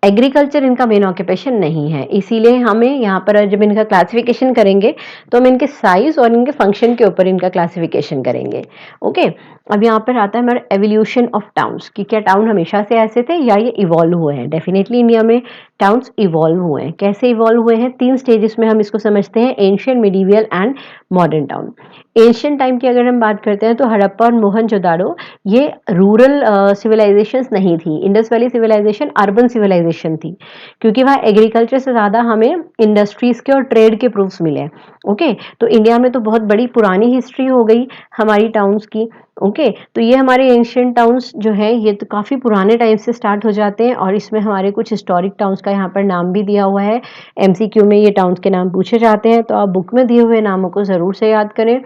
एग्रीकल्चर इनका मेन ऑक्यूपेशन नहीं है, इसीलिए हमें यहाँ पर जब इनका क्लासिफिकेशन करेंगे तो हम इनके साइज और इनके फंक्शन के ऊपर इनका क्लासिफिकेशन करेंगे। ओके, अब यहाँ पर आता है हमारा एवोल्यूशन ऑफ टाउन्स, कि क्या टाउन हमेशा से ऐसे थे या ये इवॉल्व हुए हैं। डेफिनेटली इंडिया में टाउन्स इवॉल्व हुए हैं। कैसे इवॉल्व हुए हैं, 3 स्टेजेस में हम इसको समझते हैं, ancient, medieval and modern town. Ancient time की अगर हम बात करते हैं तो हड़प्पा और मोहनजोदाड़ो ये रूरल सिविलाइजेशंस नहीं थी। Indus valley civilization urban civilization population थी, क्योंकि वहाँ एग्रीकल्चर से ज़्यादा हमें इंडस्ट्रीज़ के और ट्रेड के प्रूफ्स मिले। ओके, तो इंडिया में तो बहुत बड़ी पुरानी हिस्ट्री हो गई हमारी टाउन्स की। ओके, तो ये हमारे एंशियंट टाउन्स जो हैं ये तो काफ़ी पुराने टाइम से स्टार्ट हो जाते हैं, और इसमें हमारे कुछ हिस्टोरिक टाउन्स का यहाँ पर नाम भी दिया हुआ है। एमसीक्यू में ये टाउन्स के नाम पूछे जाते हैं, तो आप बुक में दिए हुए नामों को ज़रूर से याद करें।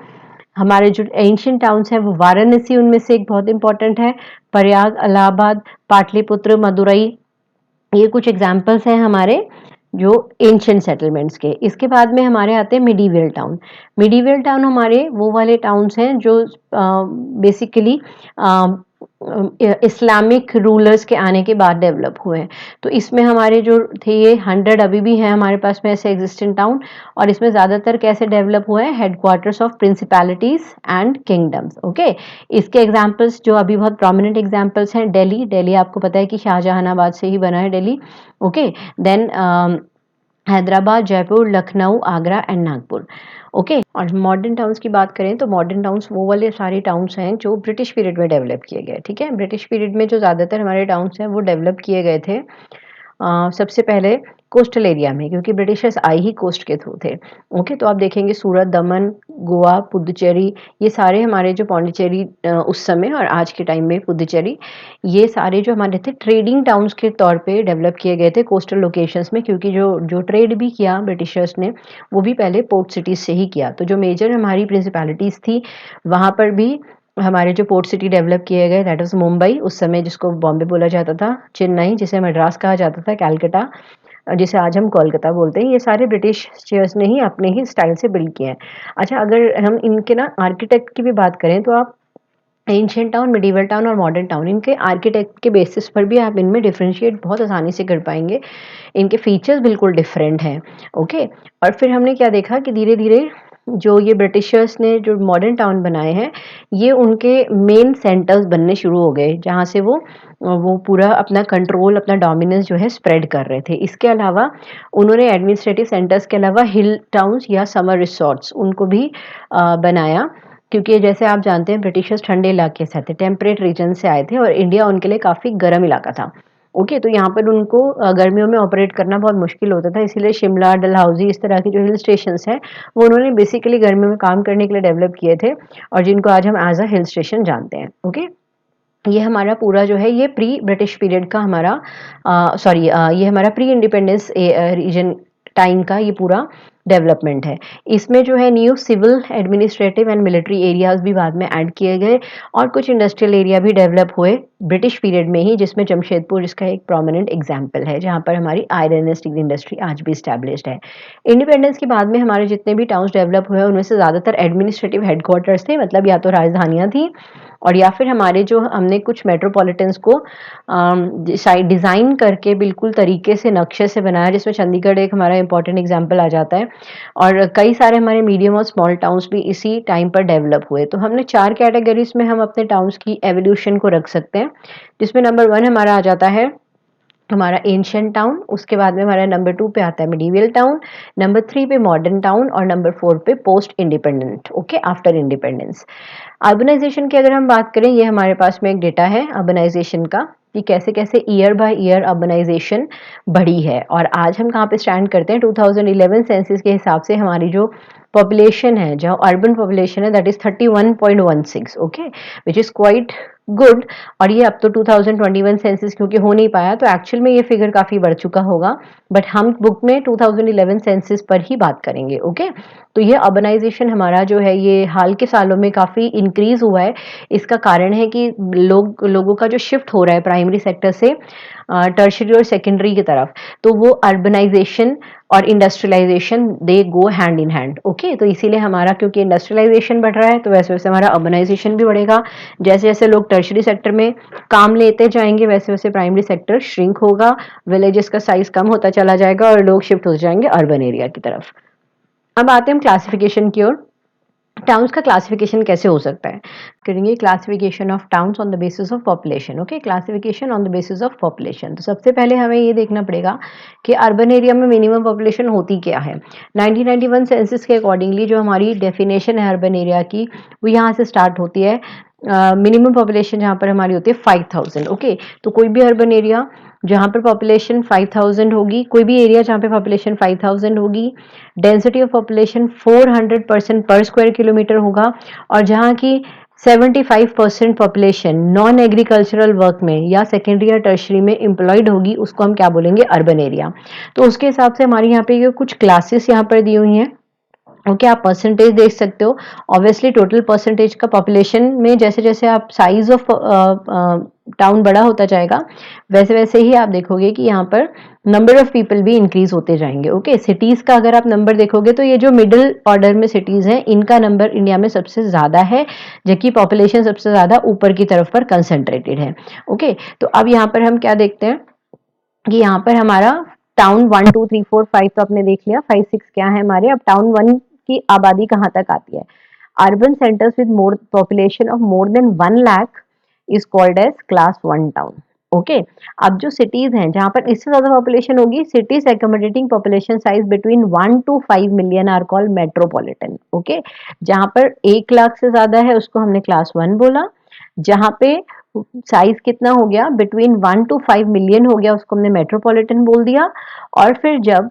हमारे जो एंशियंट टाउन्स हैं वो वाराणसी उनमें से एक बहुत इंपॉर्टेंट है, प्रयाग, इलाहाबाद, पाटलिपुत्र, मदुरई, ये कुछ एग्जाम्पल्स हैं हमारे जो एंशियंट सेटलमेंट्स के। इसके बाद में हमारे आते हैं मिडीवल टाउन। मिडीवल टाउन हमारे वो वाले टाउन्स हैं जो बेसिकली इस्लामिक रूलर्स के आने के बाद डेवलप हुए हैं। तो इसमें हमारे जो थे ये 100 अभी भी हैं हमारे पास में ऐसे एग्जिस्टेंट टाउन, और इसमें ज़्यादातर कैसे डेवलप हुए हैं, headquarters of principalities and kingdoms. Okay, इसके एग्जाम्पल्स जो अभी बहुत प्रोमिनेंट एग्जाम्पल्स हैं, दिल्ली, दिल्ली आपको पता है कि शाहजहानाबाद से ही बना है Delhi. Okay, then Hyderabad, Jaipur, Lucknow, Agra and Nagpur. Okay, और मॉडर्न टाउन्स की बात करें तो मॉडर्न टाउन्स वो वाले सारे टाउन्स हैं जो ब्रिटिश पीरियड में डेवलप किए गए। ठीक है, ब्रिटिश पीरियड में जो ज़्यादातर हमारे टाउन्स हैं वो डेवलप किए गए थे सबसे पहले कोस्टल एरिया में, क्योंकि ब्रिटिशर्स आए ही कोस्ट के थ्रू थे। ओके, तो आप देखेंगे सूरत, दमन, गोवा, पुदुचेरी, ये सारे हमारे जो पौंडीचेरी उस समय और आज के टाइम में पुदुचेरी, ये सारे जो हमारे थे ट्रेडिंग टाउन्स के तौर पे डेवलप किए गए थे कोस्टल लोकेशंस में, क्योंकि जो जो ट्रेड भी किया ब्रिटिशर्स ने वो भी पहले पोर्ट सिटीज़ से ही किया। तो जो मेजर हमारी प्रिंसिपैलिटीज़ थी वहाँ पर भी हमारे जो पोर्ट सिटी डेवलप किए गए, दैट इज़ मुंबई उस समय जिसको बॉम्बे बोला जाता था, चेन्नई जिसे मद्रास कहा जाता था, कैलकाटा जिसे आज हम कोलकाता बोलते हैं, ये सारे ब्रिटिशर्स ने ही अपने ही स्टाइल से बिल्ड किए हैं। अच्छा, अगर हम इनके ना आर्किटेक्ट की भी बात करें तो आप एंशिएंट टाउन, मिडीवल टाउन और मॉडर्न टाउन, इनके आर्किटेक्ट के बेसिस पर भी आप इनमें डिफरेंशिएट बहुत आसानी से कर पाएंगे। इनके फीचर्स बिल्कुल डिफरेंट हैं। ओके, और फिर हमने क्या देखा कि धीरे धीरे जो ये ब्रिटिशर्स ने जो मॉडर्न टाउन बनाए हैं ये उनके मेन सेंटर्स बनने शुरू हो गए, जहाँ से वो पूरा अपना कंट्रोल, अपना डोमिनेंस जो है स्प्रेड कर रहे थे। इसके अलावा उन्होंने एडमिनिस्ट्रेटिव सेंटर्स के अलावा हिल टाउन्स या समर रिसॉर्ट्स उनको भी बनाया, क्योंकि जैसे आप जानते हैं ब्रिटिशर्स ठंडे इलाके से आए थे, टेम्परेट रीजन से आए थे, और इंडिया उनके लिए काफ़ी गर्म इलाका था। ओके, तो यहाँ पर उनको गर्मियों में ऑपरेट करना बहुत मुश्किल होता था, इसीलिए शिमला, डलहौजी, इस तरह के जो हिल स्टेशंस हैं वो उन्होंने बेसिकली गर्मियों में काम करने के लिए डेवलप किए थे, और जिनको आज हम एज अ हिल स्टेशन जानते हैं। ओके, ये हमारा पूरा जो है ये प्री ब्रिटिश पीरियड का हमारा सॉरी ये हमारा प्री इंडिपेंडेंस रीजन टाइम का ये पूरा डेवलपमेंट है। इसमें जो है new civil, administrative and military areas भी बाद में ऐड किए गए, और कुछ इंडस्ट्रियल एरिया भी डेवलप हुए ब्रिटिश पीरियड में ही, जिसमें जमशेदपुर इसका एक प्रोमिनेंट एग्जाम्पल है, जहाँ पर हमारी आयरन एंड स्टील इंडस्ट्री आज भी स्टैब्लिश्ड है। इंडिपेंडेंस के बाद में हमारे जितने भी टाउन्स डेवलप हुए उनमें से ज़्यादातर एडमिनिस्ट्रेटिव हेडक्वार्टर्स थे, मतलब या तो राजधानियाँ थी, और या फिर हमारे जो हमने कुछ मेट्रोपॉलिटन्स को डिज़ाइन करके बिल्कुल तरीके से नक्शे से बनाया, जिसमें चंडीगढ़ एक हमारा इंपॉर्टेंट एग्जाम्पल आ जाता है, और कई सारे हमारे मीडियम और स्मॉल टाउन्स भी इसी टाइम पर डेवलप हुए। तो हमने 4 कैटेगरीज में हम अपने टाउन्स की एवोल्यूशन को रख सकते हैं, जिसमें नंबर 1 हमारा आ जाता है हमारा एंशिएंट टाउन, उसके बाद में हमारा नंबर 2 पे आता है मिडीवल टाउन, नंबर 3 पे मॉडर्न टाउन, और नंबर 4 पे post independent. Okay, after independence. Urbanization की अगर हम बात करें, ये हमारे पास में एक डेटा है अर्बनाइजेशन का कि कैसे कैसे ईयर बाय ईयर अर्बनाइजेशन बढ़ी है, और आज हम कहाँ पे स्टैंड करते हैं 2011 सेंसस के हिसाब से हमारी जो पॉपुलेशन है, जो अर्बन पॉपुलेशन है, that is 31.16। Okay, which is quite good. और ये अब तो 2021 सेंसस क्योंकि हो नहीं पाया तो एक्चुअल में ये फिगर काफ़ी बढ़ चुका होगा, बट हम बुक में 2011 सेंसस पर ही बात करेंगे। ओके, तो ये अर्बनाइजेशन हमारा जो है ये हाल के सालों में काफ़ी इंक्रीज हुआ है। इसका कारण है कि लोगों का जो शिफ्ट हो रहा है प्राइमरी सेक्टर से टर्शियरी और सेकेंडरी की तरफ, तो वो अर्बनाइजेशन और industrialization they go hand in hand. Okay, तो इसीलिए हमारा क्योंकि इंडस्ट्रियलाइजेशन बढ़ रहा है तो वैसे वैसे हमारा अर्बनाइजेशन भी बढ़ेगा। जैसे जैसे लोग टर्शियरी सेक्टर में काम लेते जाएंगे वैसे वैसे प्राइमरी सेक्टर श्रिंक होगा, विलेजेस का साइज कम होता चला जाएगा और लोग शिफ्ट हो जाएंगे अर्बन एरिया की तरफ। अब आते हैं हम क्लासिफिकेशन की ओर। टाउन्स का क्लासिफिकेशन कैसे हो सकता है, करेंगे classification of towns on the basis of population. Okay, classification on the basis of population. तो सबसे पहले हमें ये देखना पड़ेगा कि अर्बन एरिया में मिनिमम पॉपुलेशन होती क्या है। 1991 सेंसस के अकॉर्डिंगली जो हमारी डेफिनेशन है अर्बन एरिया की वो यहाँ से स्टार्ट होती है। मिनिमम पॉपुलेशन जहाँ पर हमारी होती है 5000। ओके, तो कोई भी अर्बन एरिया जहाँ पर पॉपुलेशन 5000 होगी, कोई भी एरिया जहाँ पे पॉपुलेशन 5000 होगी, डेंसिटी ऑफ पॉपुलेशन 400% पर स्क्वायर किलोमीटर होगा, और जहाँ की 75% पॉपुलेशन नॉन एग्रीकल्चरल वर्क में या सेकेंडरी या टर्शरी में एम्प्लॉयड होगी, उसको हम क्या बोलेंगे, अर्बन एरिया। तो उसके हिसाब से हमारे यहाँ पे ये कुछ क्लासेस यहाँ पर दी हुई हैं। ओके, आप परसेंटेज देख सकते हो। ऑब्वियसली टोटल परसेंटेज का पॉपुलेशन में जैसे जैसे आप साइज ऑफ टाउन बड़ा होता जाएगा, वैसे वैसे ही आप देखोगे कि यहाँ पर नंबर ऑफ पीपल भी इंक्रीज होते जाएंगे। ओके, सिटीज का अगर आप नंबर देखोगे तो ये जो मिडिल ऑर्डर में सिटीज हैं, इनका नंबर इंडिया में सबसे ज्यादा है, जबकि पॉपुलेशन सबसे ज्यादा ऊपर की तरफ पर कंसंट्रेटेड है। ओके, तो अब यहाँ पर हम क्या देखते हैं कि यहाँ पर हमारा टाउन 1 2 3 4 5 तो आपने देख लिया, 5 6 क्या है हमारे। अब टाउन 1 की आबादी कहाँ तक आती है? Urban centres with more population of more than 1 lakh is called as class 1 town. Okay, अब जो सिटीज हैं जहां पर इससे ज्यादा पॉपुलेशन होगी, cities accommodating population size between 1 to 5 million are called metropolitan. Okay, जहां पर 1 लाख से ज्यादा है उसको हमने क्लास 1 बोला। जहां पे साइज कितना हो गया, बिटवीन 1 to 5 मिलियन हो गया, उसको हमने मेट्रोपॉलिटन बोल दिया। और फिर जब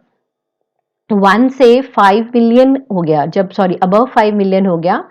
1 से 5 मिलियन हो गया, जब सॉरी अबव 5 मिलियन हो गया,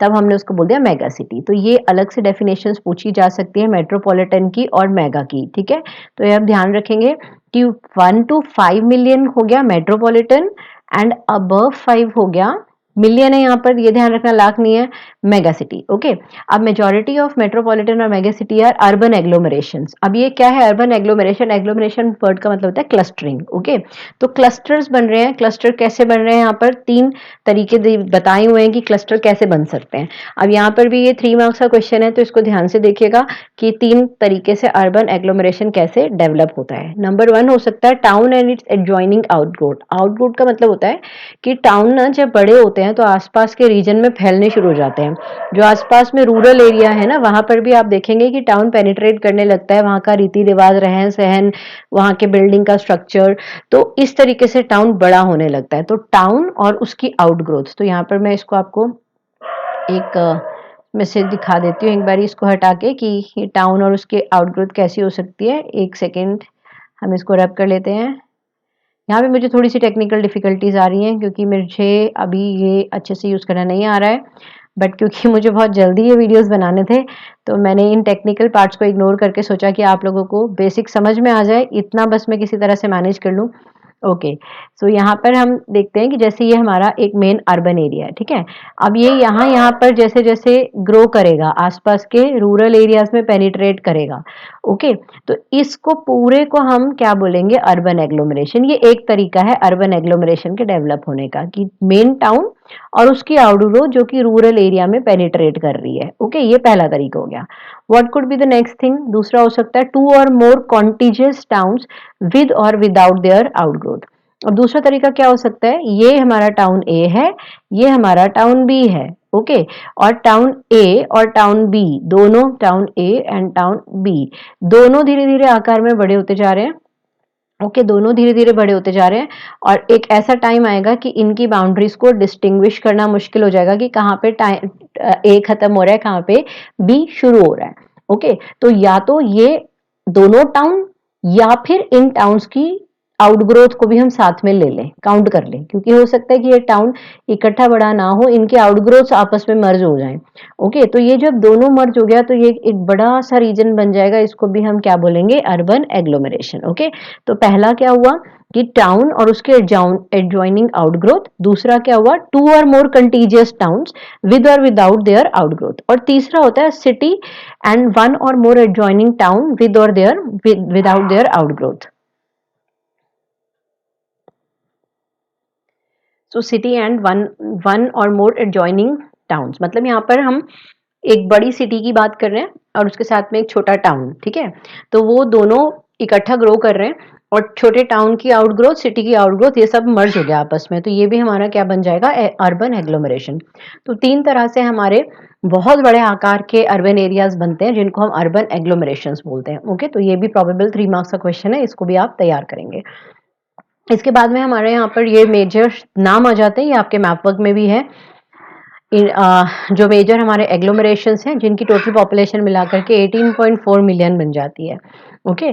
तब हमने उसको बोल दिया मेगा सिटी। तो ये अलग से डेफिनेशंस पूछी जा सकती है मेट्रोपॉलिटन की और मेगा की। ठीक है, तो ये आप ध्यान रखेंगे कि 1 to 5 मिलियन हो गया मेट्रोपॉलिटन, एंड अबव 5 हो गया, मिलियन है यहाँ पर, ये ध्यान रखना, लाख नहीं है, मेगा सिटी। ओके, अब मेजॉरिटी ऑफ मेट्रोपॉलिटन और मेगा सिटी आर अर्बन एग्लोमरेशंस। अब ये क्या है अर्बन एग्लोमरेशन? एग्लोमरेशन वर्ड का मतलब होता है क्लस्टरिंग। ओके, तो क्लस्टर्स बन रहे हैं। क्लस्टर कैसे बन रहे हैं? यहाँ पर 3 तरीके बताए हुए हैं कि क्लस्टर कैसे बन सकते हैं। अब यहाँ पर भी ये 3 मार्क्स का क्वेश्चन है, तो इसको ध्यान से देखिएगा कि 3 तरीके से अर्बन एग्लोमरेशन कैसे डेवलप होता है। नंबर 1 हो सकता है town and it's adjoining outgrowth. Outgrowth का मतलब होता है कि टाउन ना जब बड़े होते हैं तो आसपास के रीजन में फैलने शुरू हो जाते हैं। जो आसपास में रूरल एरिया है ना, वहां पर भी आप देखेंगे कि टाउन पेनिट्रेट करने लगता है, वहां का रीति रिवाज, रहन सहन, वहां के बिल्डिंग का स्ट्रक्चर, तो इस तरीके से टाउन बड़ा होने लगता है। तो टाउन और उसकी आउटग्रोथ, तो यहाँ पर मैं इसको आपको एक मैसेज दिखा देती हूँ एक बार इसको हटा के कि ये टाउन और उसकी आउटग्रोथ कैसी हो सकती है। एक सेकेंड, हम इसको रब कर लेते हैं। यहाँ पे मुझे थोड़ी सी टेक्निकल डिफिकल्टीज आ रही हैं क्योंकि मुझे अभी ये अच्छे से यूज़ करना नहीं आ रहा है, बट क्योंकि मुझे बहुत जल्दी ये वीडियोस बनाने थे तो मैंने इन टेक्निकल पार्ट्स को इग्नोर करके सोचा कि आप लोगों को बेसिक समझ में आ जाए, इतना बस मैं किसी तरह से मैनेज कर लूँ। ओके, सो यहाँ पर हम देखते हैं कि जैसे ये हमारा एक मेन अर्बन एरिया है। ठीक है, अब ये यहाँ पर जैसे जैसे ग्रो करेगा, आसपास के रूरल एरियाज में पेनिट्रेट करेगा। ओके, तो इसको पूरे को हम क्या बोलेंगे, अर्बन एग्लोमरेशन। ये एक तरीका है अर्बन एग्लोमरेशन के डेवलप होने का कि मेन टाउन और उसकी आउटग्रोथ जो कि रूरल एरिया में पेनिट्रेट कर रही है। ओके, ये पहला तरीका हो गया। What could be the next thing? दूसरा हो सकता है टू और मोर कॉन्टिजियस टाउन्स विद और विदाउट देयर आउटग्रोथ। और दूसरा तरीका क्या हो सकता है, ये हमारा टाउन ए है, ये हमारा टाउन बी है। ओके, और टाउन ए और टाउन बी दोनों, town A and town B दोनों धीरे धीरे आकार में बड़े होते जा रहे हैं। ओके, दोनों धीरे धीरे बड़े होते जा रहे हैं और एक ऐसा टाइम आएगा कि इनकी बाउंड्रीज को डिस्टिंग्विश करना मुश्किल हो जाएगा कि कहाँ पे ए खत्म हो रहा है, कहाँ पे बी शुरू हो रहा है। ओके, तो या तो ये दोनों टाउन या फिर इन टाउन्स की आउटग्रोथ को भी हम साथ में ले लें, काउंट कर लें, क्योंकि हो सकता है कि ये टाउन इकट्ठा बड़ा ना हो, इनके आउटग्रोथ आपस में मर्ज हो जाएं। ओके, तो ये जब दोनों मर्ज हो गया तो ये एक बड़ा सा रीजन बन जाएगा, इसको भी हम क्या बोलेंगे, अर्बन एग्लोमरेशन। ओके, तो पहला क्या हुआ कि टाउन और उसके एडजॉइनिंग आउटग्रोथ। दूसरा क्या हुआ, टू और मोर कंटीजियस टाउन्स विद और विदाउट देयर आउटग्रोथ। और तीसरा होता है सिटी एंड वन और मोर एडजॉइनिंग टाउन विद और their without their outgrowth. So city and one और मोर एडजॉइनिंग टाउन्स, मतलब यहाँ पर हम एक बड़ी सिटी की बात कर रहे हैं और उसके साथ में एक छोटा टाउन। ठीक है, तो वो दोनों इकट्ठा ग्रो कर रहे हैं और छोटे टाउन की आउटग्रोथ, सिटी की आउटग्रोथ, ये सब मर्ज हो गया आपस में, तो ये भी हमारा क्या बन जाएगा, अर्बन एग्लोमरेशन। तो 3 तरह से हमारे बहुत बड़े आकार के अर्बन एरियाज बनते हैं जिनको हम अर्बन एग्लोमरेशंस बोलते हैं। ओके, तो ये भी प्रोबेबल 3 मार्क्स का क्वेश्चन है, इसको भी आप तैयार करेंगे। इसके बाद में हमारे यहाँ पर ये मेजर नाम आ जाते हैं, ये आपके मैप वर्क में भी है। जो मेजर हमारे एग्लोमरेशंस हैं जिनकी टोटल पॉपुलेशन मिलाकर के 18.4 मिलियन बन जाती है। Okay,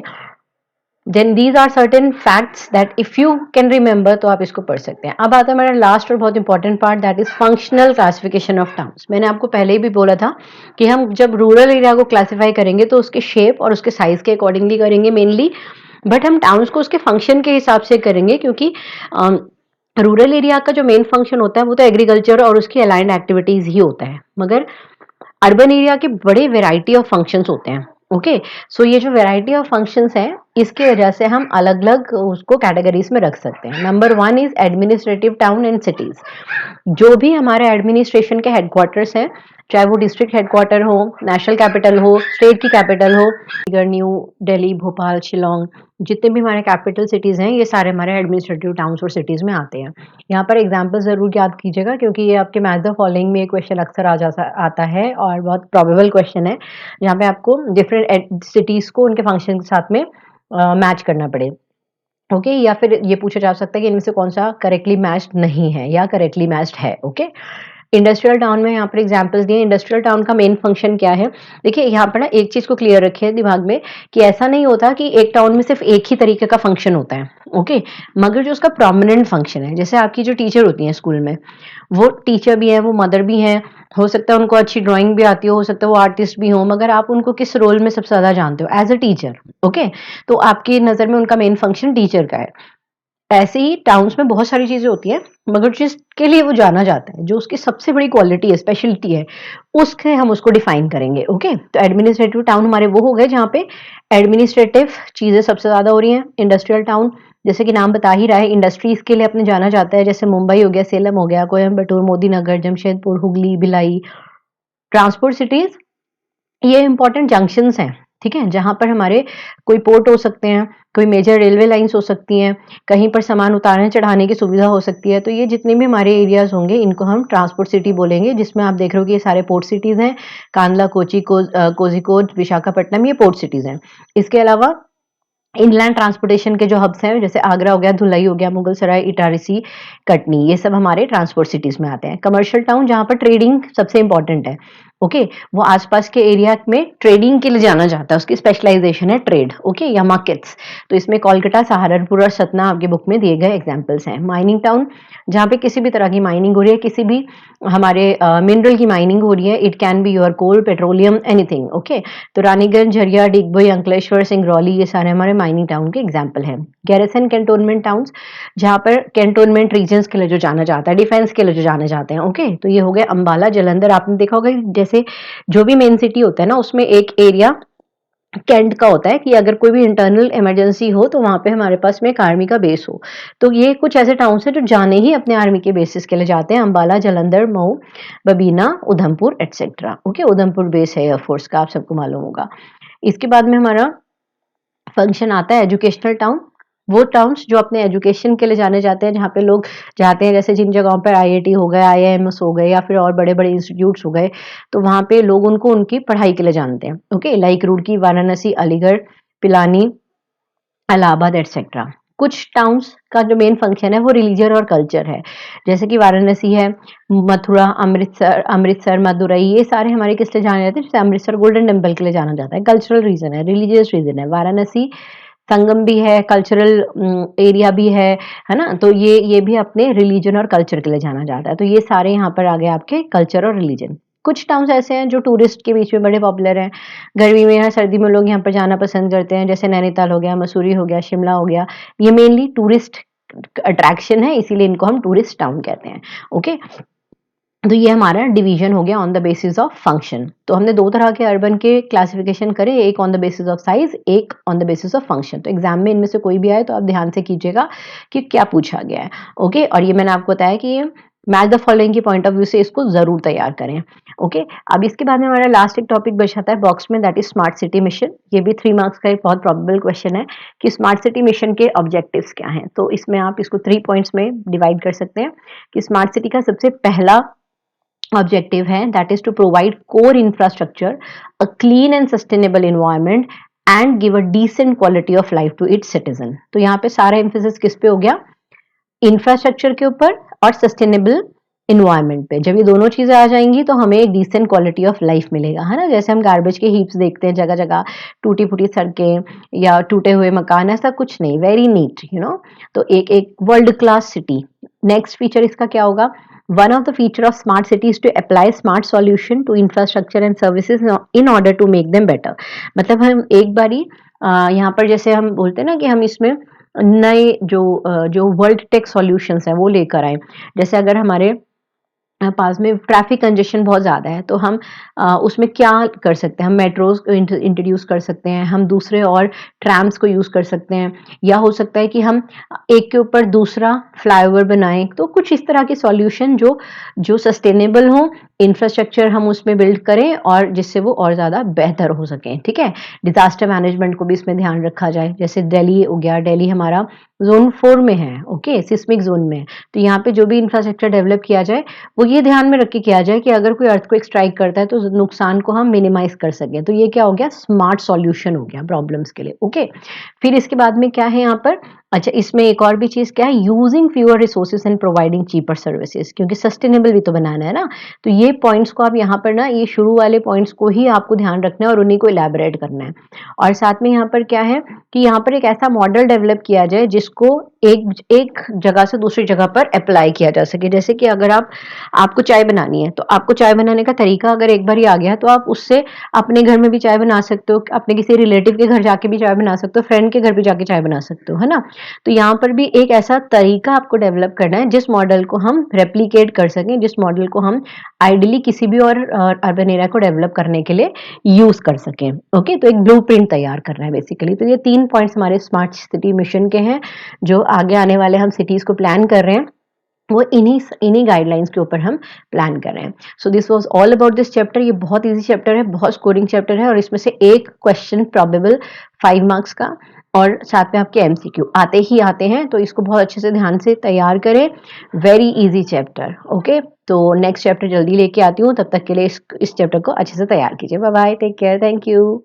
then these are certain facts that if you can remember तो आप इसको पढ़ सकते हैं। अब आता है मेरा लास्ट और बहुत important part, that is functional classification of towns. मैंने आपको पहले ही भी बोला था कि हम जब रूरल एरिया को क्लासीफाई करेंगे तो उसके शेप और उसके साइज के अकॉर्डिंगली करेंगे मेनली, बट हम टाउन्स को उसके फंक्शन के हिसाब से करेंगे, क्योंकि रूरल एरिया का जो मेन फंक्शन होता है वो तो एग्रीकल्चर और उसकी अलाइंड एक्टिविटीज ही होता है, मगर अर्बन एरिया के बड़े वेराइटी ऑफ फंक्शंस होते हैं। ओके, सो ये जो वेराइटी ऑफ फंक्शंस हैं इसकी वजह से हम अलग अलग उसको कैटेगरीज में रख सकते हैं। Number 1 is administrative town and cities. जो भी हमारे एडमिनिस्ट्रेशन के हेडक्वार्टर्स हैं, चाहे वो डिस्ट्रिक्ट हेडक्वार्टर हो, नेशनल कैपिटल हो, स्टेट की कैपिटल हो, न्यू दिल्ली, भोपाल, शिलोंग, जितने भी हमारे कैपिटल सिटीज हैं ये सारे हमारे एडमिनिस्ट्रेटिव टाउन्स और सिटीज में आते हैं। यहाँ पर एग्जाम्पल जरूर याद कीजिएगा, क्योंकि ये आपके मैच द फॉलोइंग में क्वेश्चन अक्सर आता है और बहुत प्रोबेबल क्वेश्चन है, जहाँ पे आपको डिफरेंट सिटीज को उनके फंक्शन के साथ में मैच करना पड़े। ओके, या फिर ये पूछा जा सकता है कि इनमें से कौन सा करेक्टली मैच्ड नहीं है या करेक्टली मैच्ड है। ओके, इंडस्ट्रियल टाउन में यहाँ पर एग्जांपल्स दिए। इंडस्ट्रियल टाउन का मेन फंक्शन क्या है? देखिए यहाँ पर ना एक चीज को क्लियर रखिए दिमाग में कि ऐसा नहीं होता कि एक टाउन में सिर्फ एक ही तरीके का फंक्शन होता है। ओके, मगर जो उसका प्रोमिनेंट फंक्शन है, जैसे आपकी जो टीचर होती हैं स्कूल में, वो टीचर भी है, वो मदर भी हैं, हो सकता है उनको अच्छी ड्राइंग भी आती हो सकता है वो आर्टिस्ट भी हो, मगर आप उनको किस रोल में सबसे ज्यादा जानते हो? As a teacher. ओके, तो आपकी नजर में उनका मेन फंक्शन टीचर का है। ऐसे ही टाउन्स में बहुत सारी चीजें होती हैं, मगर जिसके लिए वो जाना जाता है, जो उसकी सबसे बड़ी क्वालिटी है, स्पेशलिटी है, उसके हम उसको डिफाइन करेंगे। ओके, तो एडमिनिस्ट्रेटिव टाउन हमारे वो हो गए जहाँ पे एडमिनिस्ट्रेटिव चीजें सबसे ज्यादा हो रही हैं। इंडस्ट्रियल टाउन, जैसे कि नाम बता ही रहा है, इंडस्ट्रीज के लिए अपने जाना जाता है, जैसे मुंबई हो गया, सेलम हो गया, कोयम्बटूर, मोदी नगर, जमशेदपुर, हुगली, भिलाई। ट्रांसपोर्ट सिटीज, ये इंपॉर्टेंट जंक्शंस हैं, ठीक है, जहां पर हमारे कोई पोर्ट हो सकते हैं, कोई मेजर रेलवे लाइंस हो सकती हैं, कहीं पर सामान उतारने चढ़ाने की सुविधा हो सकती है। तो ये जितने भी हमारे एरियाज होंगे इनको हम ट्रांसपोर्ट सिटी बोलेंगे, जिसमें आप देख रहे हो कि ये सारे पोर्ट सिटीज हैं। कांदला, कोची, कोझिकोड, विशाखापट्टनम, ये पोर्ट सिटीज हैं। इसके अलावा इनलैंड ट्रांसपोर्टेशन के जो हब्स हैं, जैसे आगरा हो गया, धुलई हो गया, मुगल सराय, इटारसी, कटनी, ये सब हमारे ट्रांसपोर्ट सिटीज में आते हैं। कमर्शियल टाउन, जहां पर ट्रेडिंग सबसे इंपॉर्टेंट है। ओके, वो आसपास के एरिया में ट्रेडिंग के लिए जाना जाता है, उसकी स्पेशलाइजेशन है ट्रेड। ओके, या मार्केट्स। तो इसमें कोलकाता, सहारनपुर और सतना आपके बुक में दिए गए एग्जाम्पल्स हैं। माइनिंग टाउन, जहाँ पे किसी भी तरह की माइनिंग हो रही है, किसी भी हमारे मिनरल की माइनिंग हो रही है, it can be your coal, petroleum, anything. Okay, तो रानीगंज, झरिया, डिगबोई, अंकलेश्वर, सिंगरौली, ये सारे हमारे माइनिंग टाउन के एग्जाम्पल हैं। गैरिसन कैंटोनमेंट टाउन्स, जहाँ पर कैंटोनमेंट रीजन्स के लिए जो जाना जाता है, डिफेंस के लिए जो जाने जाते हैं। ओके, तो ये हो गए अंबाला, जालंधर। आपने देखा होगा जैसे जो भी मेन सिटी होता है ना, उसमें एक एरिया कैंट का होता है कि अगर कोई भी इंटरनल इमरजेंसी हो तो वहां पे हमारे पास में एक आर्मी का बेस हो। तो ये कुछ ऐसे टाउन्स हैं जो जाने ही अपने आर्मी के बेसिस के लिए जाते हैं। Ambala, Jalandhar, Mau, Babina, Udhampur etcetera. Okay, Udhampur base है एयरफोर्स का, आप सबको मालूम होगा। इसके बाद में हमारा फंक्शन आता है एजुकेशनल टाउन। वो टाउन्स जो अपने एजुकेशन के लिए जाने जाते हैं, जहाँ पे लोग जाते हैं, जैसे जिन जगहों पर आईआईटी हो गए, आईआईएमएस हो गए, या फिर और बड़े बड़े इंस्टीट्यूट्स हो गए, तो वहाँ पे लोग उनको उनकी पढ़ाई के लिए जानते हैं। Okay, like Roorkee, Varanasi, Aligarh, Pilani, Allahabad etcetera. कुछ टाउन्स का जो मेन फंक्शन है वो रिलीजन और कल्चर है, जैसे कि वाराणसी है, मथुरा, अमृतसर, मदुरई, ये सारे हमारे किस लिए जाने जाते हैं? जैसे अमृतसर गोल्डन टेम्पल के लिए जाना जाता है, कल्चरल रीजन है, रिलीजियस रीजन है। वाराणसी संगम भी है, कल्चरल एरिया भी है ना? तो ये भी अपने रिलीजन और कल्चर के लिए जाना जाता है। तो ये सारे यहाँ पर आ गए आपके कल्चर और रिलीजन। कुछ टाउन्स ऐसे हैं जो टूरिस्ट के बीच में बड़े पॉपुलर हैं, गर्मी में या सर्दी में लोग यहाँ पर जाना पसंद करते हैं, जैसे नैनीताल हो गया, मसूरी हो गया, शिमला हो गया। ये मेनली टूरिस्ट अट्रैक्शन है, इसीलिए इनको हम टूरिस्ट टाउन कहते हैं। ओके, तो ये हमारा डिवीजन हो गया on the basis of function. तो हमने दो तरह के अर्बन के क्लासिफिकेशन करे, एक on the basis of size, एक on the basis of function. तो एग्जाम में इनमें से कोई भी आए तो आप ध्यान से कीजिएगा कि क्या पूछा गया है। ओके, और ये मैंने आपको बताया कि मैच द फॉलोइंग की पॉइंट ऑफ व्यू से इसको जरूर तैयार करें। ओके, अब इसके बाद में हमारा लास्ट एक टॉपिक बचाता है बॉक्स में, that is smart city mission. ये भी 3 मार्क्स का एक बहुत प्रोबेबल क्वेश्चन है कि स्मार्ट सिटी मिशन के ऑब्जेक्टिव्स क्या हैं। तो इसमें आप इसको 3 पॉइंट्स में डिवाइड कर सकते हैं कि स्मार्ट सिटी का सबसे पहला ऑब्जेक्टिव है that is to provide core infrastructure, a clean and sustainable environment and give a decent quality of life to its citizen. तो यहाँ पे सारा एम्फेसिस किस पे हो गया? इंफ्रास्ट्रक्चर के ऊपर और सस्टेनेबल इन्वायरमेंट पे। जब ये दोनों चीज़ें आ जाएँगी तो हमें एक डिसेंट क्वालिटी ऑफ लाइफ मिलेगा, है ना? जैसे हम गार्बेज के हीप्स देखते हैं जगह-जगह, टूटी-फूटी सड़कें या टूटे हुए मकान, ऐसा कुछ नहीं, वेरी नीट, यू नो। तो एक एक world class city. Next feature इसका क्या होगा? One of the feature of smart city is to apply smart solution to infrastructure and services in order to make them better. मतलब हम एक बारी यहाँ पर जैसे हम बोलते हैं ना कि हम इसमें नए जो वर्ल्ड टेक सॉल्यूशंस हैं वो लेकर आएँ। जैसे अगर हमारे पास में ट्रैफिक कंजेशन बहुत ज़्यादा है, तो हम उसमें क्या कर सकते हैं? हम मेट्रोज़ को इंट्रोड्यूस कर सकते हैं, हम दूसरे और ट्रैम्स को यूज़ कर सकते हैं, या हो सकता है कि हम एक के ऊपर दूसरा फ्लाईओवर बनाएँ। तो कुछ इस तरह के सॉल्यूशन जो जो सस्टेनेबल हों, इंफ्रास्ट्रक्चर हम उसमें बिल्ड करें और जिससे वो और ज़्यादा बेहतर हो सकें, ठीक है? डिज़ास्टर मैनेजमेंट को भी इसमें ध्यान रखा जाए। जैसे दिल्ली हो गया, दिल्ली हमारा ज़ोन 4 में है, ओके? सिस्मिक ज़ोन में है। तो यहाँ पे जो भी इंफ्रास्ट्रक्चर डेवलप किया जाए, वो ये ध्यान में रख के किया जाए कि अगर कोई अर्थक्वेक स्ट्राइक करता है तो नुकसान को हम मिनिमाइज कर सकें। तो ये क्या हो गया? स्मार्ट सॉल्यूशन हो गया प्रॉब्लम्स के लिए, ओके। फिर इसके बाद में क्या है यहाँ पर? अच्छा, इसमें एक और भी चीज़ क्या है? Using fewer resources and providing cheaper services, क्योंकि सस्टेनेबल भी तो बनाना है ना। तो ये पॉइंट्स को आप यहाँ पर ना, ये शुरू वाले पॉइंट्स को ही आपको ध्यान रखना है और उन्हीं को इलैबोरेट करना है। और साथ में यहाँ पर क्या है कि यहाँ पर एक ऐसा मॉडल डेवलप किया जाए जिसको एक एक जगह से दूसरी जगह पर अप्लाई किया जा सके। जैसे कि अगर आपको चाय बनानी है, तो आपको चाय बनाने का तरीका अगर एक बार ही आ गया, तो आप उससे अपने घर में भी चाय बना सकते हो, अपने किसी रिलेटिव के घर जाके भी चाय बना सकते हो, फ्रेंड के घर भी जाके चाय बना सकते हो, है ना? तो यहाँ पर भी एक ऐसा तरीका आपको डेवलप करना है जिस मॉडल को हम रेप्लिकेट कर सकें, जिस मॉडल को हम आइडियली किसी भी और अर्बन एरिया को डेवलप करने के लिए यूज कर सकें। ओके, तो एक ब्लूप्रिंट तैयार करना है बेसिकली। तो ये 3 पॉइंट्स हमारे स्मार्ट सिटी मिशन के हैं, जो आगे आने वाले हम सिटीज को प्लान कर रहे हैं, वो इन्हीं गाइडलाइंस के ऊपर हम प्लान कर रहे हैं। So this was all about this chapter. ये बहुत इजी चैप्टर है, बहुत स्कोरिंग चैप्टर है, और इसमें से एक क्वेश्चन प्रोबेबल 5 मार्क्स का और साथ में आपके एमसीक्यू आते ही आते हैं, तो इसको बहुत अच्छे से ध्यान से तैयार करें। Very easy chapter, okay. तो नेक्स्ट चैप्टर जल्दी लेके आती हूँ, तब तक के लिए इस चैप्टर को अच्छे से तैयार कीजिए। Bye bye, take care, thank you.